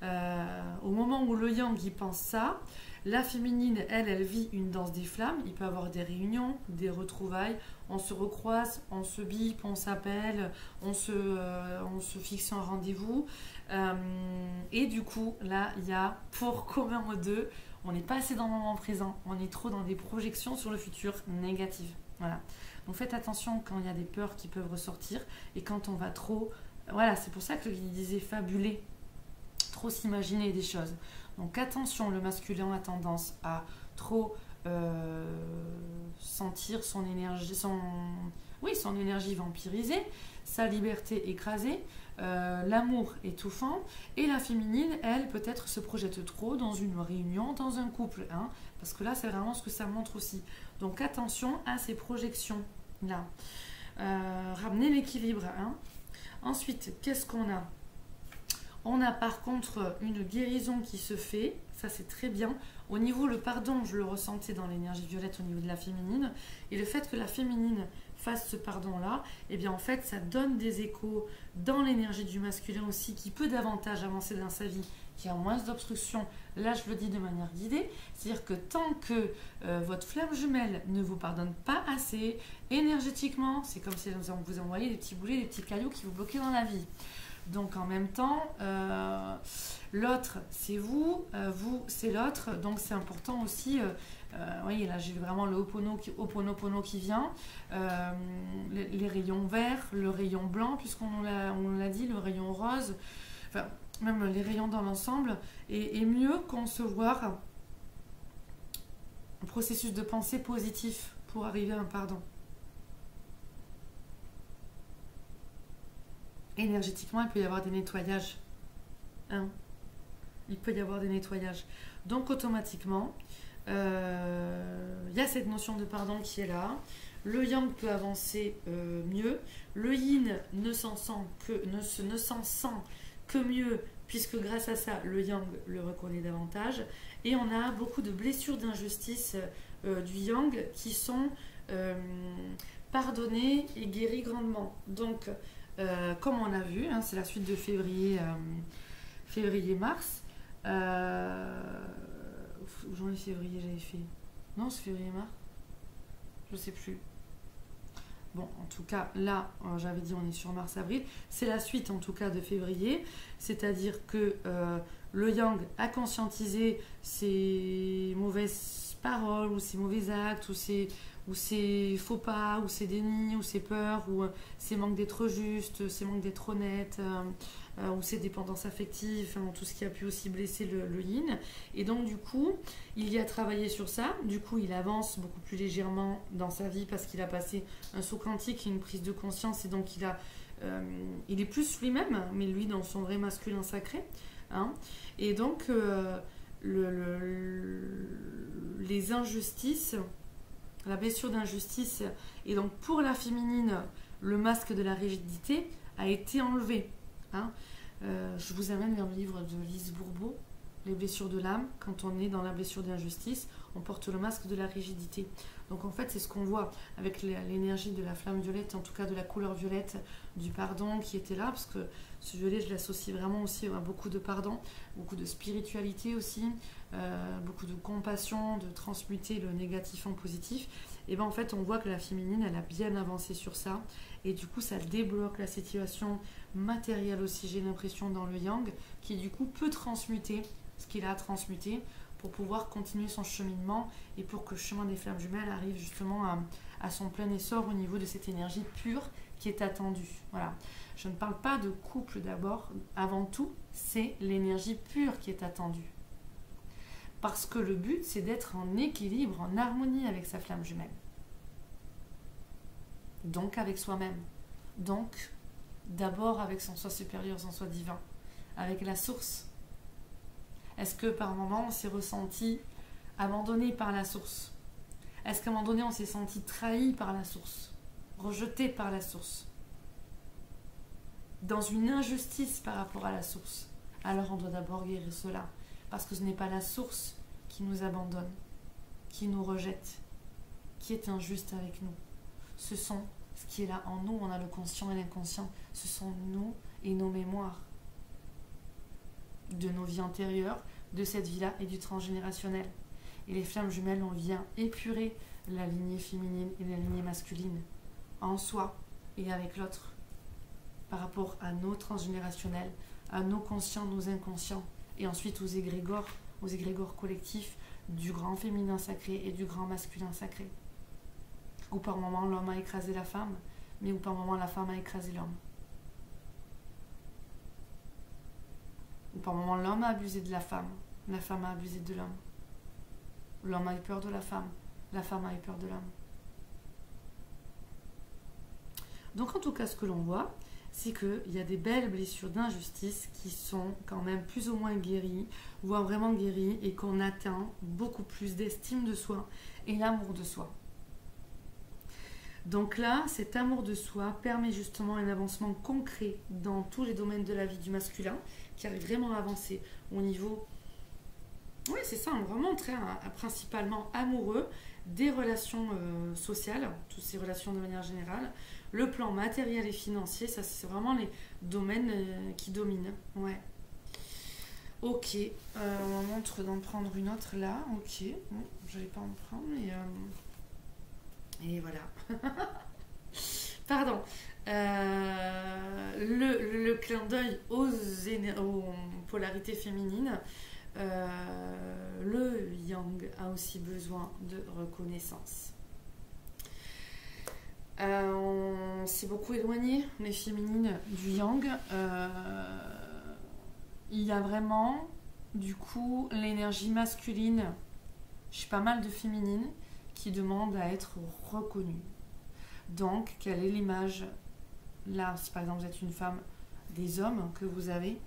au moment où le yang y pense ça, la féminine, elle vit une danse des flammes. Il peut y avoir des réunions, des retrouvailles. On se recroise, on se bip, on s'appelle, on se fixe un rendez-vous. Et du coup, là, il y a pour commun aux deux, on n'est pas assez dans le moment présent. On est trop dans des projections sur le futur négatives. Voilà. Donc faites attention quand il y a des peurs qui peuvent ressortir et quand on va trop... Voilà, c'est pour ça qu'il disait fabuler, trop s'imaginer des choses. Donc attention, le masculin a tendance à trop sentir son énergie, son énergie vampirisée, sa liberté écrasée, l'amour étouffant, et la féminine, elle, peut-être se projette trop dans une réunion, dans un couple, parce que là, c'est vraiment ce que ça montre aussi. Donc attention à ces projections-là. Ramener l'équilibre. Ensuite, qu'est-ce qu'on a? On a par contre une guérison qui se fait, ça c'est très bien. Au niveau le pardon, je le ressentais dans l'énergie violette au niveau de la féminine. Et le fait que la féminine fasse ce pardon-là, eh bien en fait ça donne des échos dans l'énergie du masculin aussi, qui peut davantage avancer dans sa vie, qui a moins d'obstruction. Là je le dis de manière guidée, c'est-à-dire que tant que votre flamme jumelle ne vous pardonne pas assez, énergétiquement, c'est comme si vous envoyez des petits boulets, des petits cailloux qui vous bloquaient dans la vie. Donc en même temps, l'autre c'est vous, vous c'est l'autre, donc c'est important aussi, voyez là j'ai vraiment le Ho'oponopono qui vient, les rayons verts, le rayon blanc puisqu'on l'a dit, le rayon rose, enfin même les rayons dans l'ensemble, et mieux concevoir un processus de pensée positif pour arriver à un pardon. Énergétiquement, il peut y avoir des nettoyages. Il peut y avoir des nettoyages. Donc, automatiquement, il y a cette notion de pardon qui est là. Le yang peut avancer mieux. Le yin ne s'en sent que mieux, puisque grâce à ça, le yang le reconnaît davantage. Et on a beaucoup de blessures d'injustice du yang qui sont pardonnées et guéries grandement. Donc, comme on a vu, c'est la suite de février-mars. Janvier-février j'avais fait. Non, c'est février-mars. Je sais plus. Bon, en tout cas, là, j'avais dit on est sur mars-avril. C'est la suite, en tout cas, de février. C'est-à-dire que le yang a conscientisé ses mauvaises paroles, ou ses mauvais actes, ou ses faux pas, ou ses dénis, ou ses peurs, ou ses manques d'être juste, ses manques d'être honnête. ou ses dépendances affectives, enfin, tout ce qui a pu aussi blesser le yin. Et donc du coup, il y a travaillé sur ça. Du coup, il avance beaucoup plus légèrement dans sa vie parce qu'il a passé un saut quantique, une prise de conscience, et donc il est plus lui-même, mais lui dans son vrai masculin sacré. Hein. Et donc, les injustices, la blessure d'injustice, et donc pour la féminine, le masque de la rigidité a été enlevé. Hein. Je vous amène vers le livre de Lise Bourbeau, Les blessures de l'âme. Quand on est dans la blessure d'injustice, on porte le masque de la rigidité. Donc en fait, c'est ce qu'on voit avec l'énergie de la flamme violette, en tout cas de la couleur violette du pardon qui était là, parce que ce violet, je l'associe vraiment aussi à beaucoup de pardon, beaucoup de spiritualité aussi, beaucoup de compassion, de transmuter le négatif en positif. Et bien en fait, on voit que la féminine, elle a bien avancé sur ça, et du coup, ça débloque la situation matérielle aussi, j'ai l'impression, dans le yang, qui du coup peut transmuter ce qu'il a à transmuter pour pouvoir continuer son cheminement et pour que le chemin des flammes jumelles arrive justement à son plein essor au niveau de cette énergie pure qui est attendue. Voilà. Je ne parle pas de couple d'abord. Avant tout, c'est l'énergie pure qui est attendue. Parce que le but, c'est d'être en équilibre, en harmonie avec sa flamme jumelle. Donc avec soi-même. Donc, d'abord avec son soi supérieur, son soi divin. Avec la source. Est-ce que par moment on s'est ressenti abandonné par la source? Est-ce qu'à un moment donné on s'est senti trahi par la source? Rejeté par la source? Dans une injustice par rapport à la source? Alors on doit d'abord guérir cela. Parce que ce n'est pas la source qui nous abandonne, qui nous rejette, qui est injuste avec nous. Ce sont ce qui est là en nous, on a le conscient et l'inconscient. Ce sont nous et nos mémoires. De nos vies antérieures, de cette vie-là et du transgénérationnel. Et les flammes jumelles, on vient épurer la lignée féminine et la lignée masculine en soi et avec l'autre par rapport à nos transgénérationnels, à nos conscients, nos inconscients, et ensuite aux égrégores collectifs du grand féminin sacré et du grand masculin sacré. Où par moment l'homme a écrasé la femme, mais où par moment la femme a écrasé l'homme. Par moment, l'homme a abusé de la femme a abusé de l'homme. L'homme a eu peur de la femme a eu peur de l'homme. Donc en tout cas, ce que l'on voit, c'est qu'il y a des belles blessures d'injustice qui sont quand même plus ou moins guéries, voire vraiment guéries, et qu'on atteint beaucoup plus d'estime de soi et l'amour de soi. Donc là, cet amour de soi permet justement un avancement concret dans tous les domaines de la vie du masculin, qui arrive vraiment à avancer au niveau, oui c'est ça, vraiment très principalement amoureux, des relations sociales, toutes ces relations de manière générale, le plan matériel et financier, ça c'est vraiment les domaines qui dominent. Ouais. Ok, on montre d'en prendre une autre là, ok, je n'allais pas en prendre, mais... Et voilà. Pardon. Le clin d'œil aux polarités féminines. Le yang a aussi besoin de reconnaissance. On s'est beaucoup éloigné, les féminines, du yang. Il y a vraiment, du coup, l'énergie masculine. J'ai pas mal de féminines qui demandent à être reconnues. Donc, quelle est l'image? Là, si par exemple vous êtes une femme, des hommes que vous avez,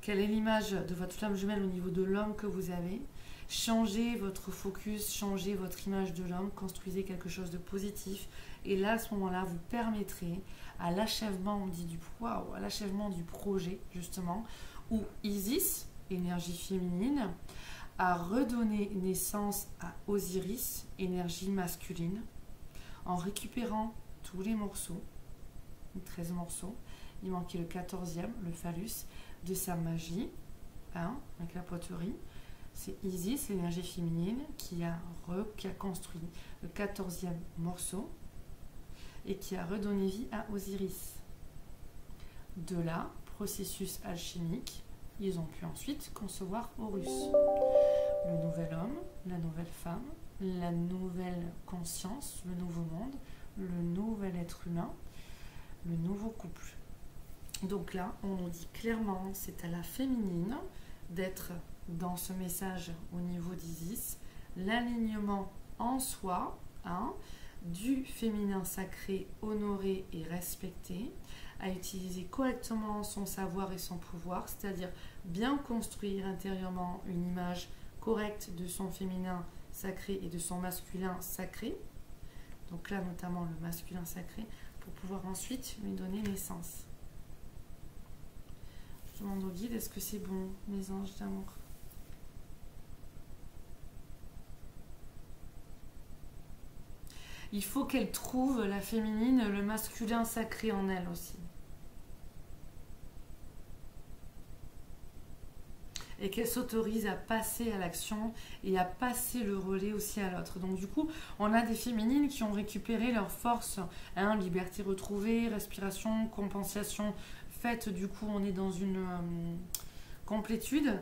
quelle est l'image de votre flamme jumelle au niveau de l'homme que vous avez? Changez votre focus, changez votre image de l'homme, construisez quelque chose de positif. Et là, à ce moment-là, vous permettrez à l'achèvement, on dit à l'achèvement du projet, justement, où Isis, énergie féminine, a redonné naissance à Osiris, énergie masculine, en récupérant tous les morceaux, 13 morceaux, il manquait le 14e, le phallus, de sa magie, avec la poterie. C'est Isis, l'énergie féminine, qui a construit le 14e morceau et qui a redonné vie à Osiris. De là, processus alchimique, ils ont pu ensuite concevoir Horus. Le nouvel homme, la nouvelle femme, la nouvelle conscience, le nouveau monde, le nouvel être humain, le nouveau couple. Donc là, on nous dit clairement, c'est à la féminine d'être dans ce message au niveau d'Isis, l'alignement en soi, hein, du féminin sacré honoré et respecté, à utiliser correctement son savoir et son pouvoir, c'est-à-dire bien construire intérieurement une image correcte de son féminin sacré et de son masculin sacré. Donc là, notamment le masculin sacré, pour pouvoir ensuite lui donner naissance. Je demande au guide, est-ce que c'est bon, mes anges d'amour? Il faut qu'elle trouve, la féminine, le masculin sacré en elle aussi. Et qu'elle s'autorise à passer à l'action et à passer le relais aussi à l'autre. Donc du coup, on a des féminines qui ont récupéré leur force, hein, liberté retrouvée, respiration, compensation faite. Du coup, on est dans une complétude.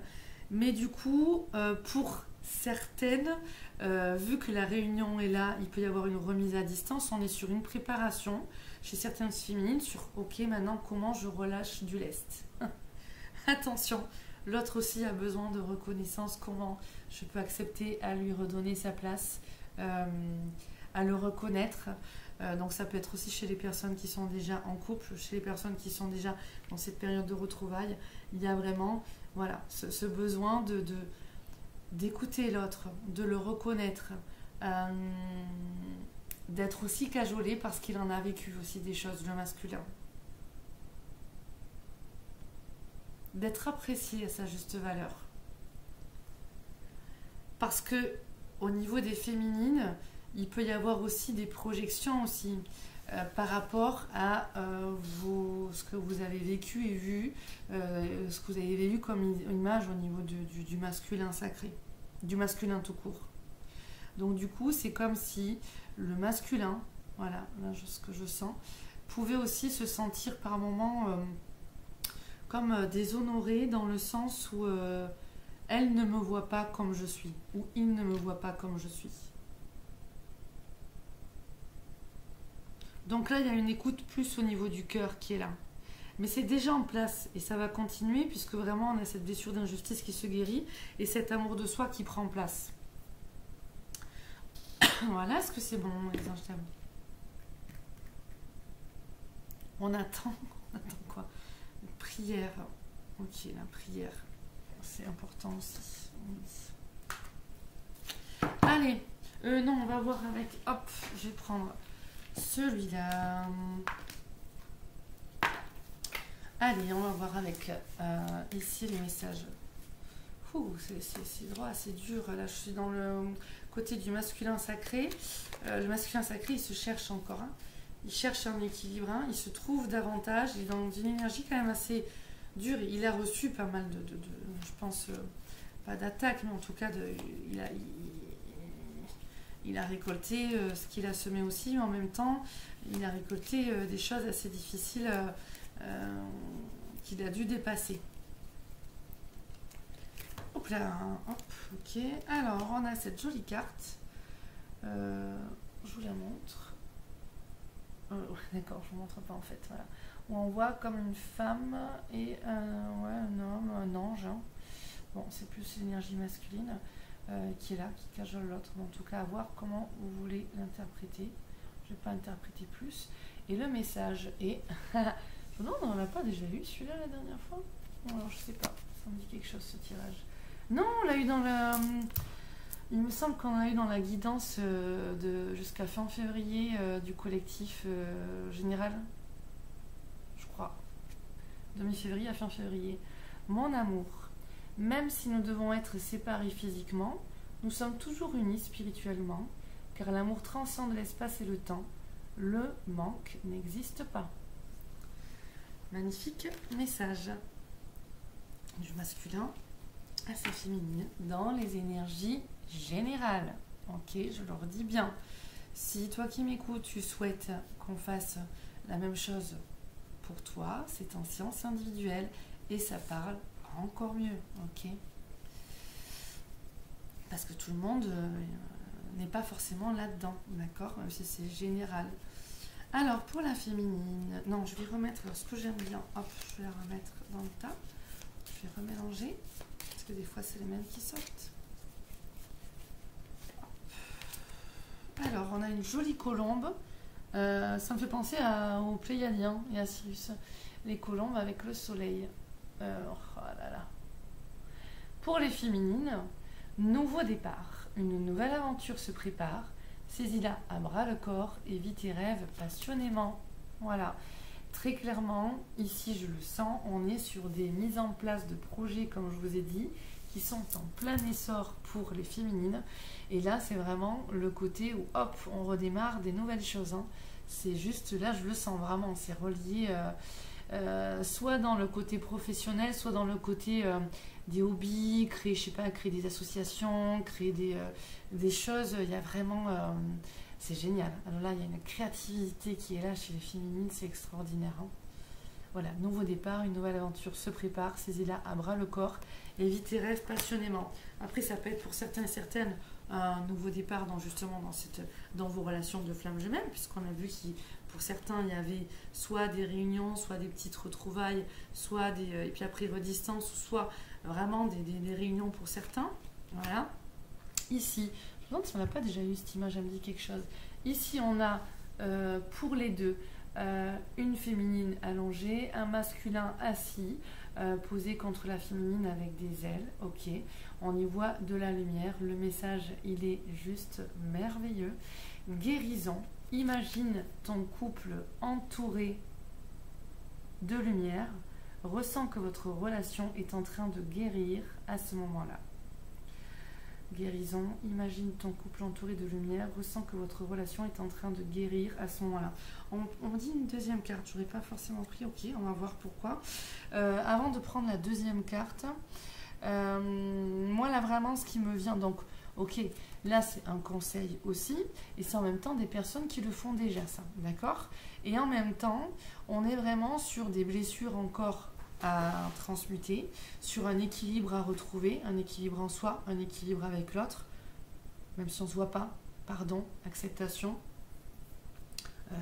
Mais du coup, pour certaines, vu que la réunion est là, il peut y avoir une remise à distance, on est sur une préparation chez certaines féminines sur « Ok, maintenant, comment je relâche du lest ?» Attention, l'autre aussi a besoin de reconnaissance, comment je peux accepter à lui redonner sa place, à le reconnaître. Donc ça peut être aussi chez les personnes qui sont déjà en couple, chez les personnes qui sont déjà dans cette période de retrouvailles. Il y a vraiment voilà, ce besoin d'écouter l'autre, de le reconnaître, d'être aussi cajolé parce qu'il en a vécu aussi des choses, le masculin. D'être apprécié à sa juste valeur. Parce que au niveau des féminines, il peut y avoir aussi des projections aussi par rapport à ce que vous avez vécu et vu, ce que vous avez vécu comme image au niveau du masculin sacré, du masculin tout court. Donc du coup, c'est comme si le masculin, voilà, là, ce que je sens, pouvait aussi se sentir par moments comme déshonoré dans le sens où elle ne me voit pas comme je suis, ou il ne me voit pas comme je suis. Donc là, il y a une écoute plus au niveau du cœur qui est là. Mais c'est déjà en place et ça va continuer puisque vraiment on a cette blessure d'injustice qui se guérit et cet amour de soi qui prend place. Voilà, est-ce que c'est bon, les anges d'amour? On attend quoi? Une prière. Ok, la prière. C'est important aussi. Allez, non, on va voir avec... Hop, je vais prendre celui-là. Allez, on va voir avec ici les messages. C'est droit, c'est dur. Là, je suis dans le côté du masculin sacré. Le masculin sacré, il se cherche encore. Hein. Il cherche un équilibre. Hein. Il se trouve davantage. Il est dans une énergie quand même assez dure. Il a reçu pas mal je pense, pas d'attaque, mais en tout cas, il a récolté ce qu'il a semé aussi. Mais en même temps, il a récolté des choses assez difficiles qu'il a dû dépasser. Hop là, hop, ok. Alors, on a cette jolie carte. Je vous la montre. D'accord, je ne vous montre pas en fait. Voilà. Où on voit comme une femme et un homme, un ange. Hein. Bon, c'est plus l'énergie masculine qui est là, qui cajole l'autre. En tout cas, à voir comment vous voulez l'interpréter. Je ne vais pas interpréter plus. Et le message est... non, on n'a pas déjà eu celui-là la dernière fois. Bon, alors, je sais pas. Ça me dit quelque chose ce tirage. Non, on l'a eu dans le... Il me semble qu'on a eu dans la guidance jusqu'à fin février du collectif général. Je crois. De mi-février à fin février. Mon amour, même si nous devons être séparés physiquement, nous sommes toujours unis spirituellement, car l'amour transcende l'espace et le temps. Le manque n'existe pas. Magnifique message du masculin à sa féminine dans les énergies générales. Ok, je leur dis bien. Si toi qui m'écoutes, tu souhaites qu'on fasse la même chose pour toi, c'est en séance individuelle et ça parle encore mieux. Ok, parce que tout le monde n'est pas forcément là-dedans, d'accord, même si c'est général. Alors, pour la féminine, non, je vais remettre ce que j'aime bien. Hop, je vais la remettre dans le tas. Je vais remélanger, parce que des fois, c'est les mêmes qui sortent. Hop. Alors, on a une jolie colombe. Ça me fait penser aux Pléiadiens et à Sirius. Les colombes avec le soleil. Oh là là. Pour les féminines, nouveau départ. Une nouvelle aventure se prépare. Saisis-la à bras le corps et vis tes rêves passionnément. Voilà. Très clairement, ici je le sens, on est sur des mises en place de projets, comme je vous ai dit, qui sont en plein essor pour les féminines. Et là, c'est vraiment le côté où, hop, on redémarre des nouvelles choses. Hein. C'est juste, là, je le sens vraiment, c'est relié soit dans le côté professionnel, soit dans le côté des hobbies, créer, je sais pas, créer des associations, créer des choses. Il y a vraiment... c'est génial. Alors là, il y a une créativité qui est là chez les féminines, c'est extraordinaire. Hein. Voilà, nouveau départ, une nouvelle aventure se prépare, saisis-la à bras le corps et vis tes rêves passionnément. Après, ça peut être pour certains et certaines un nouveau départ justement dans vos relations de flammes jumelles, puisqu'on a vu que pour certains, il y avait soit des réunions, soit des petites retrouvailles, soit et puis après redistance, soit vraiment des réunions pour certains. Voilà. Ici, je me demande si on n'a pas déjà eu cette image, elle me dit quelque chose. Ici, on a pour les deux une féminine allongée, un masculin assis, posé contre la féminine avec des ailes. Ok, on y voit de la lumière. Le message, il est juste merveilleux. Guérison. Imagine ton couple entouré de lumière. Ressens que votre relation est en train de guérir à ce moment-là. Guérison, imagine ton couple entouré de lumière, ressens que votre relation est en train de guérir à ce moment-là. On dit une deuxième carte, je n'aurais pas forcément pris, ok, on va voir pourquoi. Avant de prendre la deuxième carte, moi là vraiment ce qui me vient, donc ok, là c'est un conseil aussi, et c'est en même temps des personnes qui le font déjà ça, d'accord? Et en même temps, on est vraiment sur des blessures encore à transmuter, sur un équilibre à retrouver, un équilibre en soi, un équilibre avec l'autre, même si on ne se voit pas, pardon, acceptation. Ça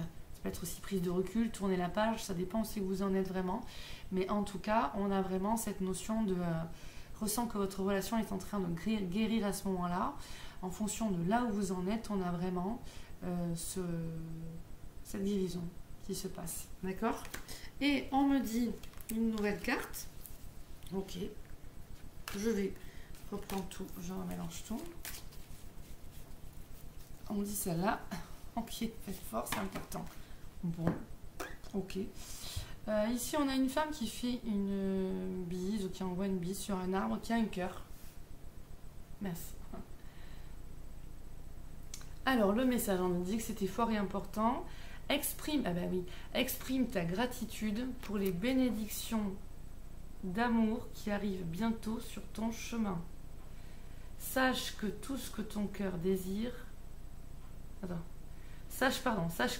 peut être aussi prise de recul, tourner la page, ça dépend aussi où vous en êtes vraiment. Mais en tout cas, on a vraiment cette notion de ressent que votre relation est en train de guérir à ce moment-là. En fonction de là où vous en êtes, on a vraiment cette guérison qui se passe. D'accord? Et on me dit une nouvelle carte. Ok. Je vais reprendre tout. Je remélange tout. On me dit celle-là. Ok, faites fort, c'est important. Bon. Ok. Ici, on a une femme qui fait une bise, ou qui envoie une bise sur un arbre qui a un cœur. Merci. Alors, le message, on me dit que c'était fort et important. Exprime ta gratitude pour les bénédictions d'amour qui arrivent bientôt sur ton chemin. Sache que tout ce que ton cœur désire... Sache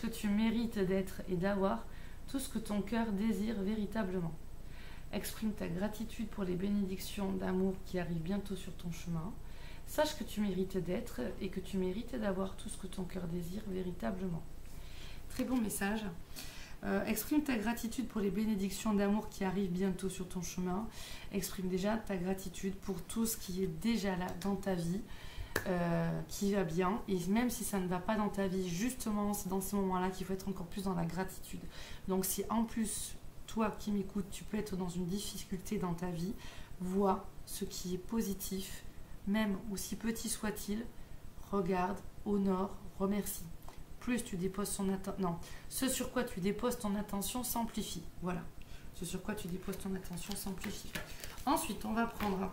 que tu mérites d'être et d'avoir tout ce que ton cœur désire véritablement. Exprime ta gratitude pour les bénédictions d'amour qui arrivent bientôt sur ton chemin. Sache que tu mérites d'être et que tu mérites d'avoir tout ce que ton cœur désire véritablement. Très bon message. Exprime ta gratitude pour les bénédictions d'amour qui arrivent bientôt sur ton chemin. Exprime déjà ta gratitude pour tout ce qui est déjà là dans ta vie, qui va bien. Et même si ça ne va pas dans ta vie, justement, c'est dans ces moments-là qu'il faut être encore plus dans la gratitude. Donc si en plus, toi qui m'écoutes, tu peux être dans une difficulté dans ta vie, vois ce qui est positif, même aussi petit soit-il, regarde, honore, remercie. Plus tu déposes ce sur quoi tu déposes ton attention s'amplifie. Voilà. Ce sur quoi tu déposes ton attention s'amplifie. Ensuite, on va prendre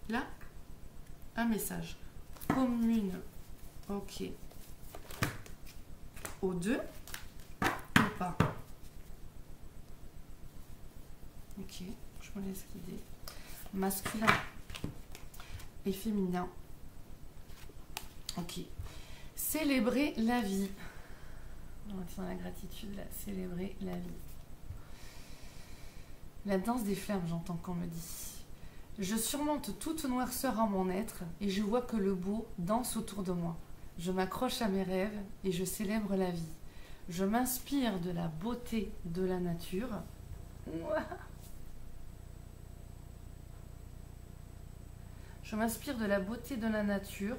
là un message. Commune. Ok. Aux deux. Ou pas. Ok. Je me laisse guider. Masculin et féminin. Ok. Célébrer la vie. On va être dans la gratitude, là. Célébrer la vie. La danse des flammes, j'entends qu'on me dit. Je surmonte toute noirceur en mon être et je vois que le beau danse autour de moi. Je m'accroche à mes rêves et je célèbre la vie. Je m'inspire de la beauté de la nature. Je m'inspire de la beauté de la nature,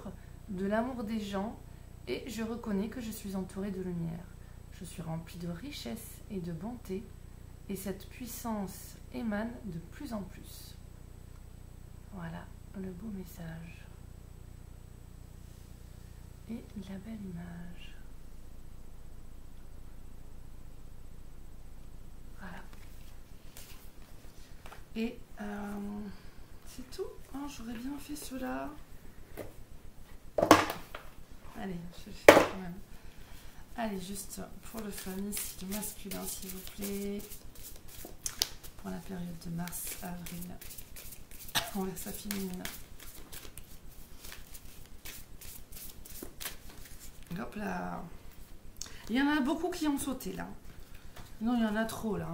de l'amour des gens, et je reconnais que je suis entourée de lumière. Je suis remplie de richesse et de bonté, et cette puissance émane de plus en plus. Voilà le beau message. Et la belle image. Voilà. Et c'est tout. Oh, j'aurais bien fait cela. Allez, je fais quand même. Allez, juste pour le fun, ici, le masculin, s'il vous plaît. Pour la période de mars-avril. Envers sa féminine. Hop là. Il y en a beaucoup qui ont sauté là. Non, il y en a trop là.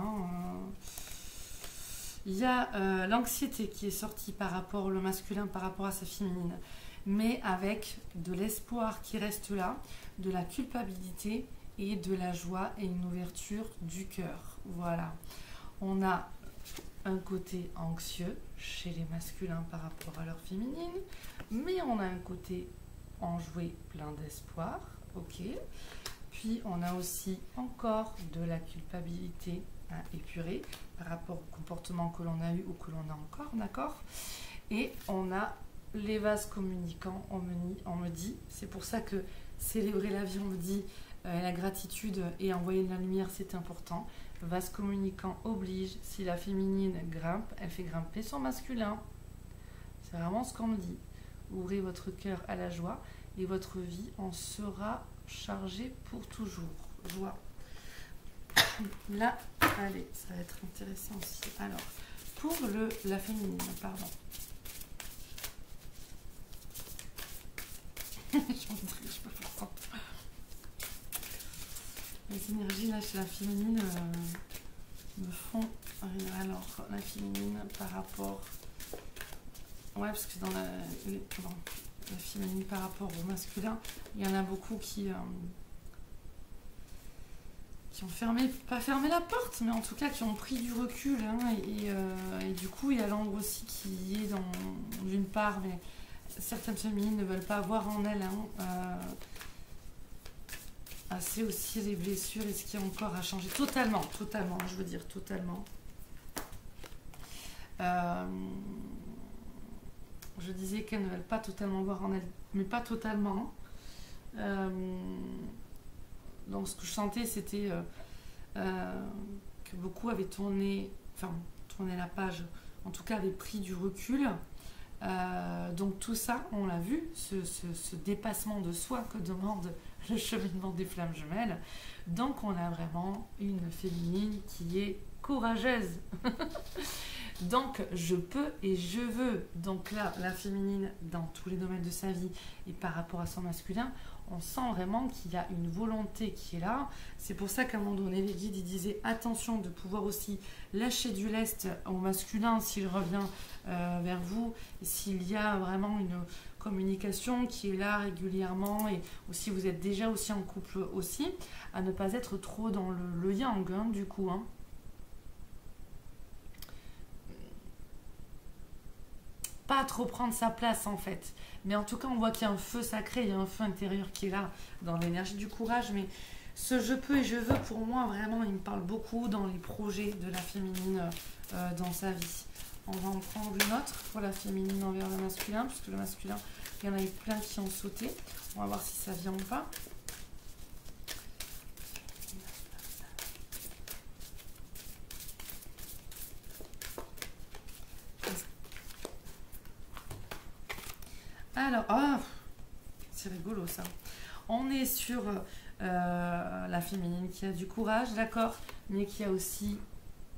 Il y a l'anxiété qui est sortie par rapport au masculin, par rapport à sa féminine. Mais avec de l'espoir qui reste là, de la culpabilité et de la joie et une ouverture du cœur. Voilà. On a un côté anxieux chez les masculins par rapport à leur féminine, mais on a un côté enjoué, plein d'espoir, ok. Puis on a aussi encore de la culpabilité à épurer par rapport au comportement que l'on a eu ou que l'on a encore, d'accord. Et on a les vases communicants, on me dit, c'est pour ça que célébrer la vie, on me dit, la gratitude et envoyer de la lumière, c'est important. Vase communicant oblige, si la féminine grimpe, elle fait grimper son masculin. C'est vraiment ce qu'on me dit. Ouvrez votre cœur à la joie et votre vie en sera chargée pour toujours. Joie. Là, allez, ça va être intéressant aussi. Alors, pour la féminine, pardon. Je peux faire ça. Les énergies là chez la féminine me font rire. Alors, la féminine par rapport... Ouais, parce que dans la féminine par rapport au masculin, il y en a beaucoup qui ont fermé, pas fermé la porte, mais en tout cas qui ont pris du recul. Hein, et du coup, il y a l'ombre aussi qui est d'une part, mais certaines féminines ne veulent pas voir en elles assez aussi les blessures et ce qui est encore à changer. Totalement, je veux dire totalement. Je disais qu'elles ne veulent pas totalement voir en elles, mais pas totalement. Donc ce que je sentais, c'était que beaucoup avaient tourné la page, en tout cas avaient pris du recul. Donc tout ça, on l'a vu, ce dépassement de soi que demande le cheminement des flammes jumelles. Donc on a vraiment une féminine qui est courageuse. Donc je peux et je veux. Donc là, la féminine dans tous les domaines de sa vie et par rapport à son masculin, on sent vraiment qu'il y a une volonté qui est là. C'est pour ça qu'à un moment donné, les guides ils disaient attention de pouvoir aussi lâcher du lest au masculin s'il revient vers vous, s'il y a vraiment une communication qui est là régulièrement, et aussi vous êtes déjà aussi en couple aussi, à ne pas être trop dans le yang hein, du coup. Hein. Pas trop prendre sa place en fait, mais en tout cas on voit qu'il y a un feu sacré, il y a un feu intérieur qui est là dans l'énergie du courage. Mais ce je peux et je veux, pour moi vraiment il me parle beaucoup dans les projets de la féminine dans sa vie. On va en prendre une autre pour la féminine envers le masculin, puisque le masculin il y en a eu plein qui ont sauté. On va voir si ça vient ou pas. Alors, oh, c'est rigolo ça. On est sur la féminine qui a du courage, d'accord, mais qui a aussi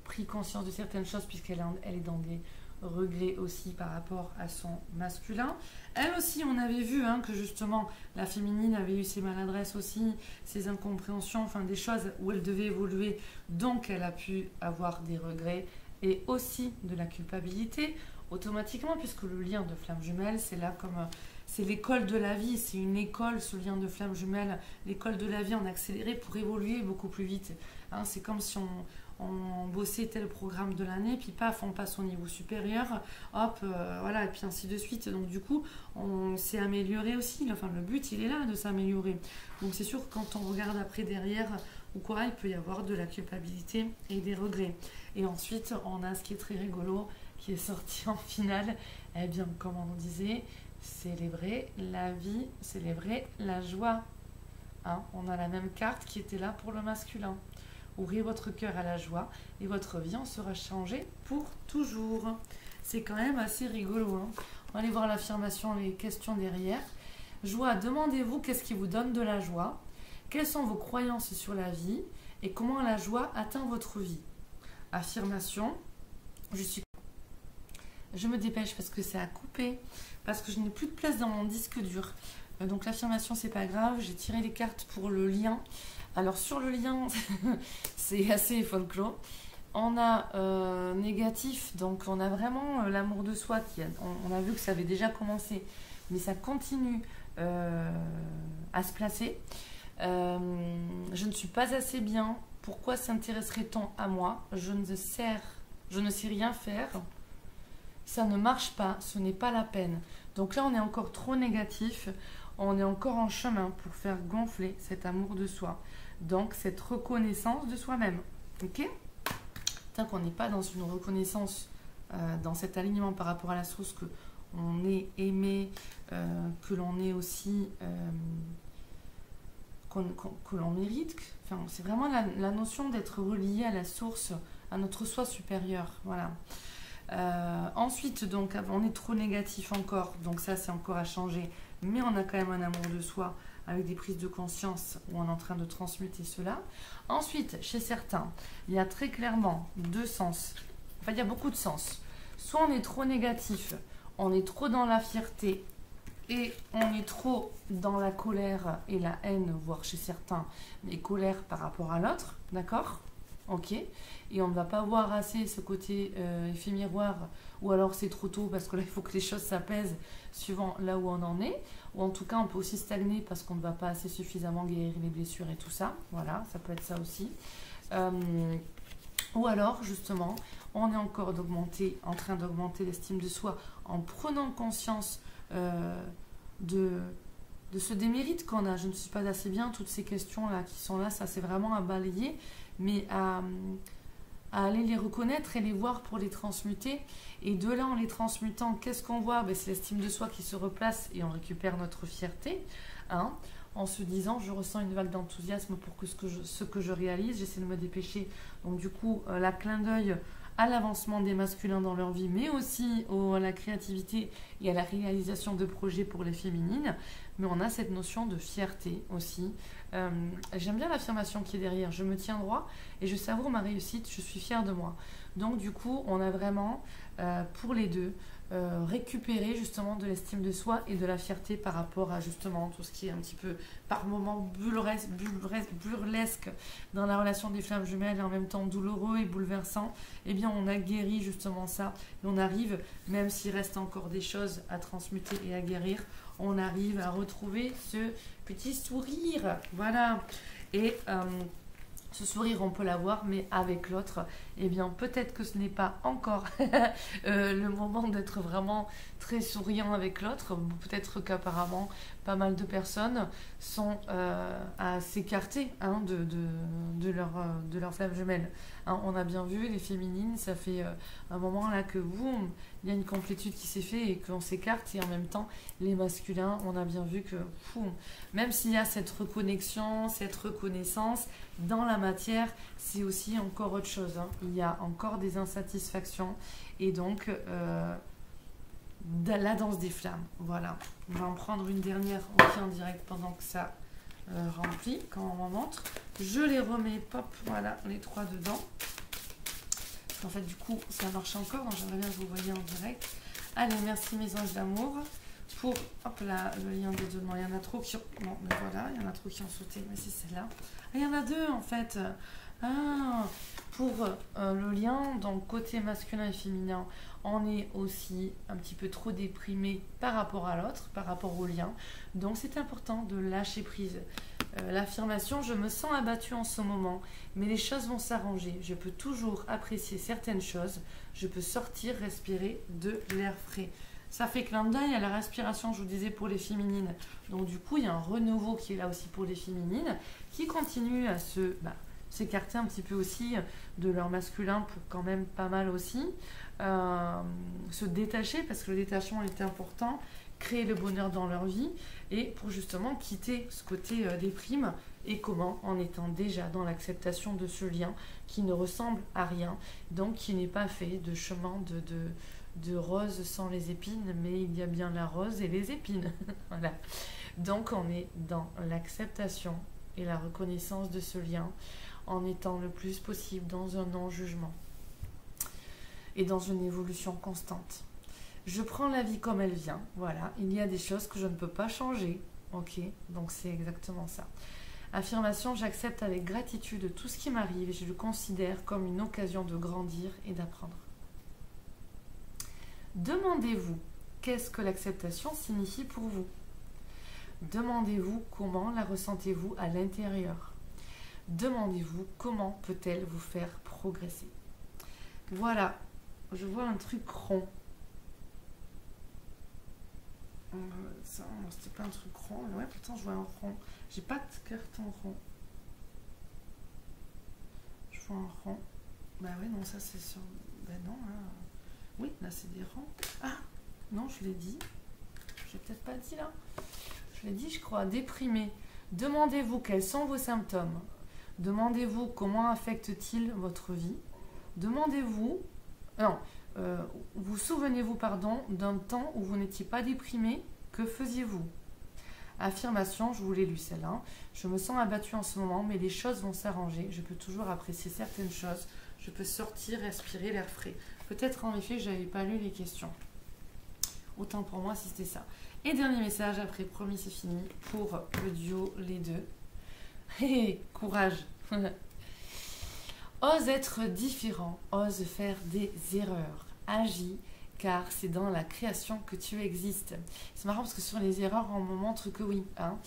pris conscience de certaines choses puisqu'elle est dans des regrets aussi par rapport à son masculin. Elle aussi, on avait vu hein, que justement la féminine avait eu ses maladresses aussi, ses incompréhensions, enfin des choses où elle devait évoluer, donc elle a pu avoir des regrets et aussi de la culpabilité automatiquement, puisque le lien de flamme jumelle, c'est là comme c'est l'école de la vie, c'est une école, ce lien de flamme jumelle, l'école de la vie en accéléré pour évoluer beaucoup plus vite. Hein, c'est comme si on bossait tel programme de l'année, puis paf, on passe au niveau supérieur, hop, voilà, et puis ainsi de suite. Donc du coup, on s'est amélioré aussi. Enfin, le but, il est là de s'améliorer. Donc c'est sûr que quand on regarde après derrière ou quoi, il peut y avoir de la culpabilité et des regrets. Et ensuite, on a ce qui est très rigolo, qui est sorti en finale. Eh bien, comme on disait, célébrer la vie, célébrer la joie. Hein, on a la même carte qui était là pour le masculin. Ouvrez votre cœur à la joie et votre vie en sera changée pour toujours. C'est quand même assez rigolo. Hein. On va aller voir l'affirmation, les questions derrière. Joie, demandez-vous qu'est-ce qui vous donne de la joie, quelles sont vos croyances sur la vie et comment la joie atteint votre vie. Affirmation, je me dépêche parce que c'est à couper, parce que je n'ai plus de place dans mon disque dur. Donc l'affirmation, c'est pas grave, j'ai tiré les cartes pour le lien. Alors sur le lien, c'est assez folklore. On a négatif, donc on a vraiment l'amour de soi. On a vu que ça avait déjà commencé, mais ça continue à se placer. Je ne suis pas assez bien. Pourquoi s'intéresserait-on à moi? Je ne sais rien faire. Ça ne marche pas, ce n'est pas la peine. Donc là, on est encore trop négatif. On est encore en chemin pour faire gonfler cet amour de soi. Donc, cette reconnaissance de soi-même. Ok? Tant qu'on n'est pas dans une reconnaissance, dans cet alignement par rapport à la source, que on est aimé, que l'on est aussi, que l'on mérite. Enfin, c'est vraiment la notion d'être relié à la source, à notre soi supérieur. Voilà. Ensuite, donc, on est trop négatif encore. Donc ça, c'est encore à changer. Mais on a quand même un amour de soi avec des prises de conscience où on est en train de transmuter cela. Ensuite, chez certains, il y a très clairement deux sens. Enfin, il y a beaucoup de sens. Soit on est trop négatif, on est trop dans la fierté et on est trop dans la colère et la haine, voire chez certains, mais colère par rapport à l'autre, d'accord? Ok. Et on ne va pas voir assez ce côté effet miroir, ou alors c'est trop tôt parce que là il faut que les choses s'apaisent suivant là où on en est, ou en tout cas on peut aussi stagner parce qu'on ne va pas assez suffisamment guérir les blessures et tout ça. Voilà, ça peut être ça aussi. Ou alors justement on est encore en train d'augmenter l'estime de soi en prenant conscience de ce démérite qu'on a. Je ne suis pas assez bien, toutes ces questions là qui sont là, ça c'est vraiment à balayer, mais à aller les reconnaître et les voir pour les transmuter. Et de là, en les transmutant, qu'est-ce qu'on voit? C'est l'estime de soi qui se replace et on récupère notre fierté, hein, en se disant, je ressens une vague d'enthousiasme pour que ce que je réalise, j'essaie de me dépêcher. Donc du coup, la clin d'œil à l'avancement des masculins dans leur vie, mais aussi à la créativité et à la réalisation de projets pour les féminines. Mais on a cette notion de fierté aussi. J'aime bien l'affirmation qui est derrière. Je me tiens droit et je savoure ma réussite, je suis fière de moi. Donc du coup, on a vraiment, pour les deux, récupéré justement de l'estime de soi et de la fierté par rapport à justement tout ce qui est un petit peu par moments burlesque dans la relation des flammes jumelles et en même temps douloureux et bouleversant. Eh bien, on a guéri justement ça et on arrive, même s'il reste encore des choses à transmuter et à guérir, on arrive à retrouver ce petit sourire. Voilà. Et ce sourire, on peut l'avoir, mais avec l'autre, eh bien, peut-être que ce n'est pas encore le moment d'être vraiment très souriant avec l'autre. Peut-être qu'apparemment, pas mal de personnes sont à s'écarter, hein, de leur flamme jumelle. Hein, on a bien vu, les féminines, ça fait un moment là que boum, il y a une complétude qui s'est faite et qu'on s'écarte. Et en même temps, les masculins, on a bien vu que boum, même s'il y a cette reconnexion, cette reconnaissance, dans la matière, c'est aussi encore autre chose. Hein. Il y a encore des insatisfactions. Et donc, la danse des flammes. Voilà. On va en prendre une dernière en direct pendant que ça remplit, quand on montre. Je les remets, pop, voilà, les trois dedans. Parce qu'en fait, du coup, ça marche encore. Donc, j'aimerais bien que vous voyez en direct. Allez, merci mes anges d'amour. Pour, hop là, le lien des deux. Non, il y en a trop qui ont... Bon, mais voilà, il y en a trop qui ont sauté, mais c'est celle-là. Ah, il y en a deux, en fait. Ah, pour le lien, donc côté masculin et féminin, on est aussi un petit peu trop déprimé par rapport à l'autre, par rapport au lien. Donc c'est important de lâcher prise. L'affirmation, je me sens abattue en ce moment, mais les choses vont s'arranger. Je peux toujours apprécier certaines choses. Je peux sortir, respirer de l'air frais. Ça fait clin d'œil à la respiration, je vous disais, pour les féminines. Donc du coup, il y a un renouveau qui est là aussi pour les féminines, qui continue à s'écarter un petit peu aussi de leur masculin pour quand même pas mal aussi se détacher, parce que le détachement est important, créer le bonheur dans leur vie et pour justement quitter ce côté déprime. Et comment? En étant déjà dans l'acceptation de ce lien qui ne ressemble à rien, donc qui n'est pas fait de chemin de rose sans les épines, mais il y a bien la rose et les épines. Voilà. Donc on est dans l'acceptation et la reconnaissance de ce lien en étant le plus possible dans un non-jugement et dans une évolution constante. Je prends la vie comme elle vient, voilà, il y a des choses que je ne peux pas changer, ok, donc c'est exactement ça. Affirmation, j'accepte avec gratitude tout ce qui m'arrive et je le considère comme une occasion de grandir et d'apprendre. Demandez-vous, qu'est-ce que l'acceptation signifie pour vous? Demandez-vous comment la ressentez-vous à l'intérieur. Demandez-vous comment peut-elle vous faire progresser. Voilà, je vois un truc rond. Ça, c'était pas un truc rond. Ouais, pourtant je vois un rond. J'ai pas de carton rond. Je vois un rond. Bah oui, non, ça c'est sur... Bah non, hein. Oui, là c'est des ronds. Ah, non, je l'ai dit. Je l'ai peut-être pas dit là. Je l'ai dit, je crois. Déprimé. Demandez-vous quels sont vos symptômes. Demandez-vous comment affecte-t-il votre vie. Demandez-vous... Non, vous souvenez-vous, pardon, d'un temps où vous n'étiez pas déprimé. Que faisiez-vous? Affirmation, je vous l'ai lu celle-là. Je me sens abattue en ce moment, mais les choses vont s'arranger. Je peux toujours apprécier certaines choses. Je peux sortir, respirer l'air frais. Peut-être en effet, je n'avais pas lu les questions. Autant pour moi si c'était ça. Et dernier message, après, promis, c'est fini, pour le duo, les deux. Hé, courage. Ose être différent, ose faire des erreurs. Agis, car c'est dans la création que tu existes. C'est marrant parce que sur les erreurs, on me montre que oui. Hein.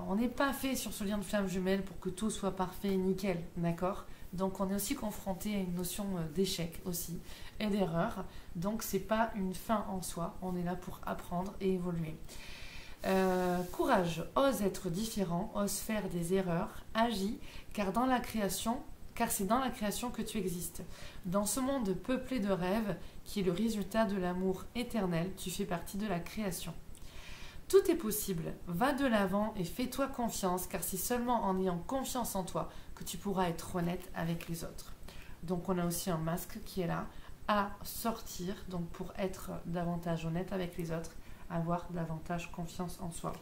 On n'est pas fait sur ce lien de flamme jumelle pour que tout soit parfait et nickel, d'accord? Donc on est aussi confronté à une notion d'échec aussi et d'erreur. Donc c'est pas une fin en soi, on est là pour apprendre et évoluer. Courage, ose être différent, ose faire des erreurs, agis, car c'est dans la création que tu existes. Dans ce monde peuplé de rêves, qui est le résultat de l'amour éternel, tu fais partie de la création. Tout est possible, va de l'avant et fais-toi confiance, car c'est seulement en ayant confiance en toi que tu pourras être honnête avec les autres. Donc on a aussi un masque qui est là à sortir, donc pour être davantage honnête avec les autres, avoir davantage confiance en soi.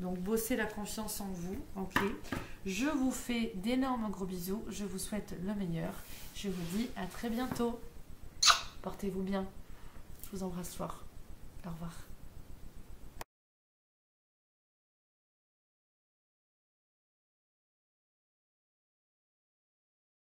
Donc bossez la confiance en vous, ok. Je vous fais d'énormes gros bisous, je vous souhaite le meilleur. Je vous dis à très bientôt. Portez-vous bien. Je vous embrasse fort. Au revoir.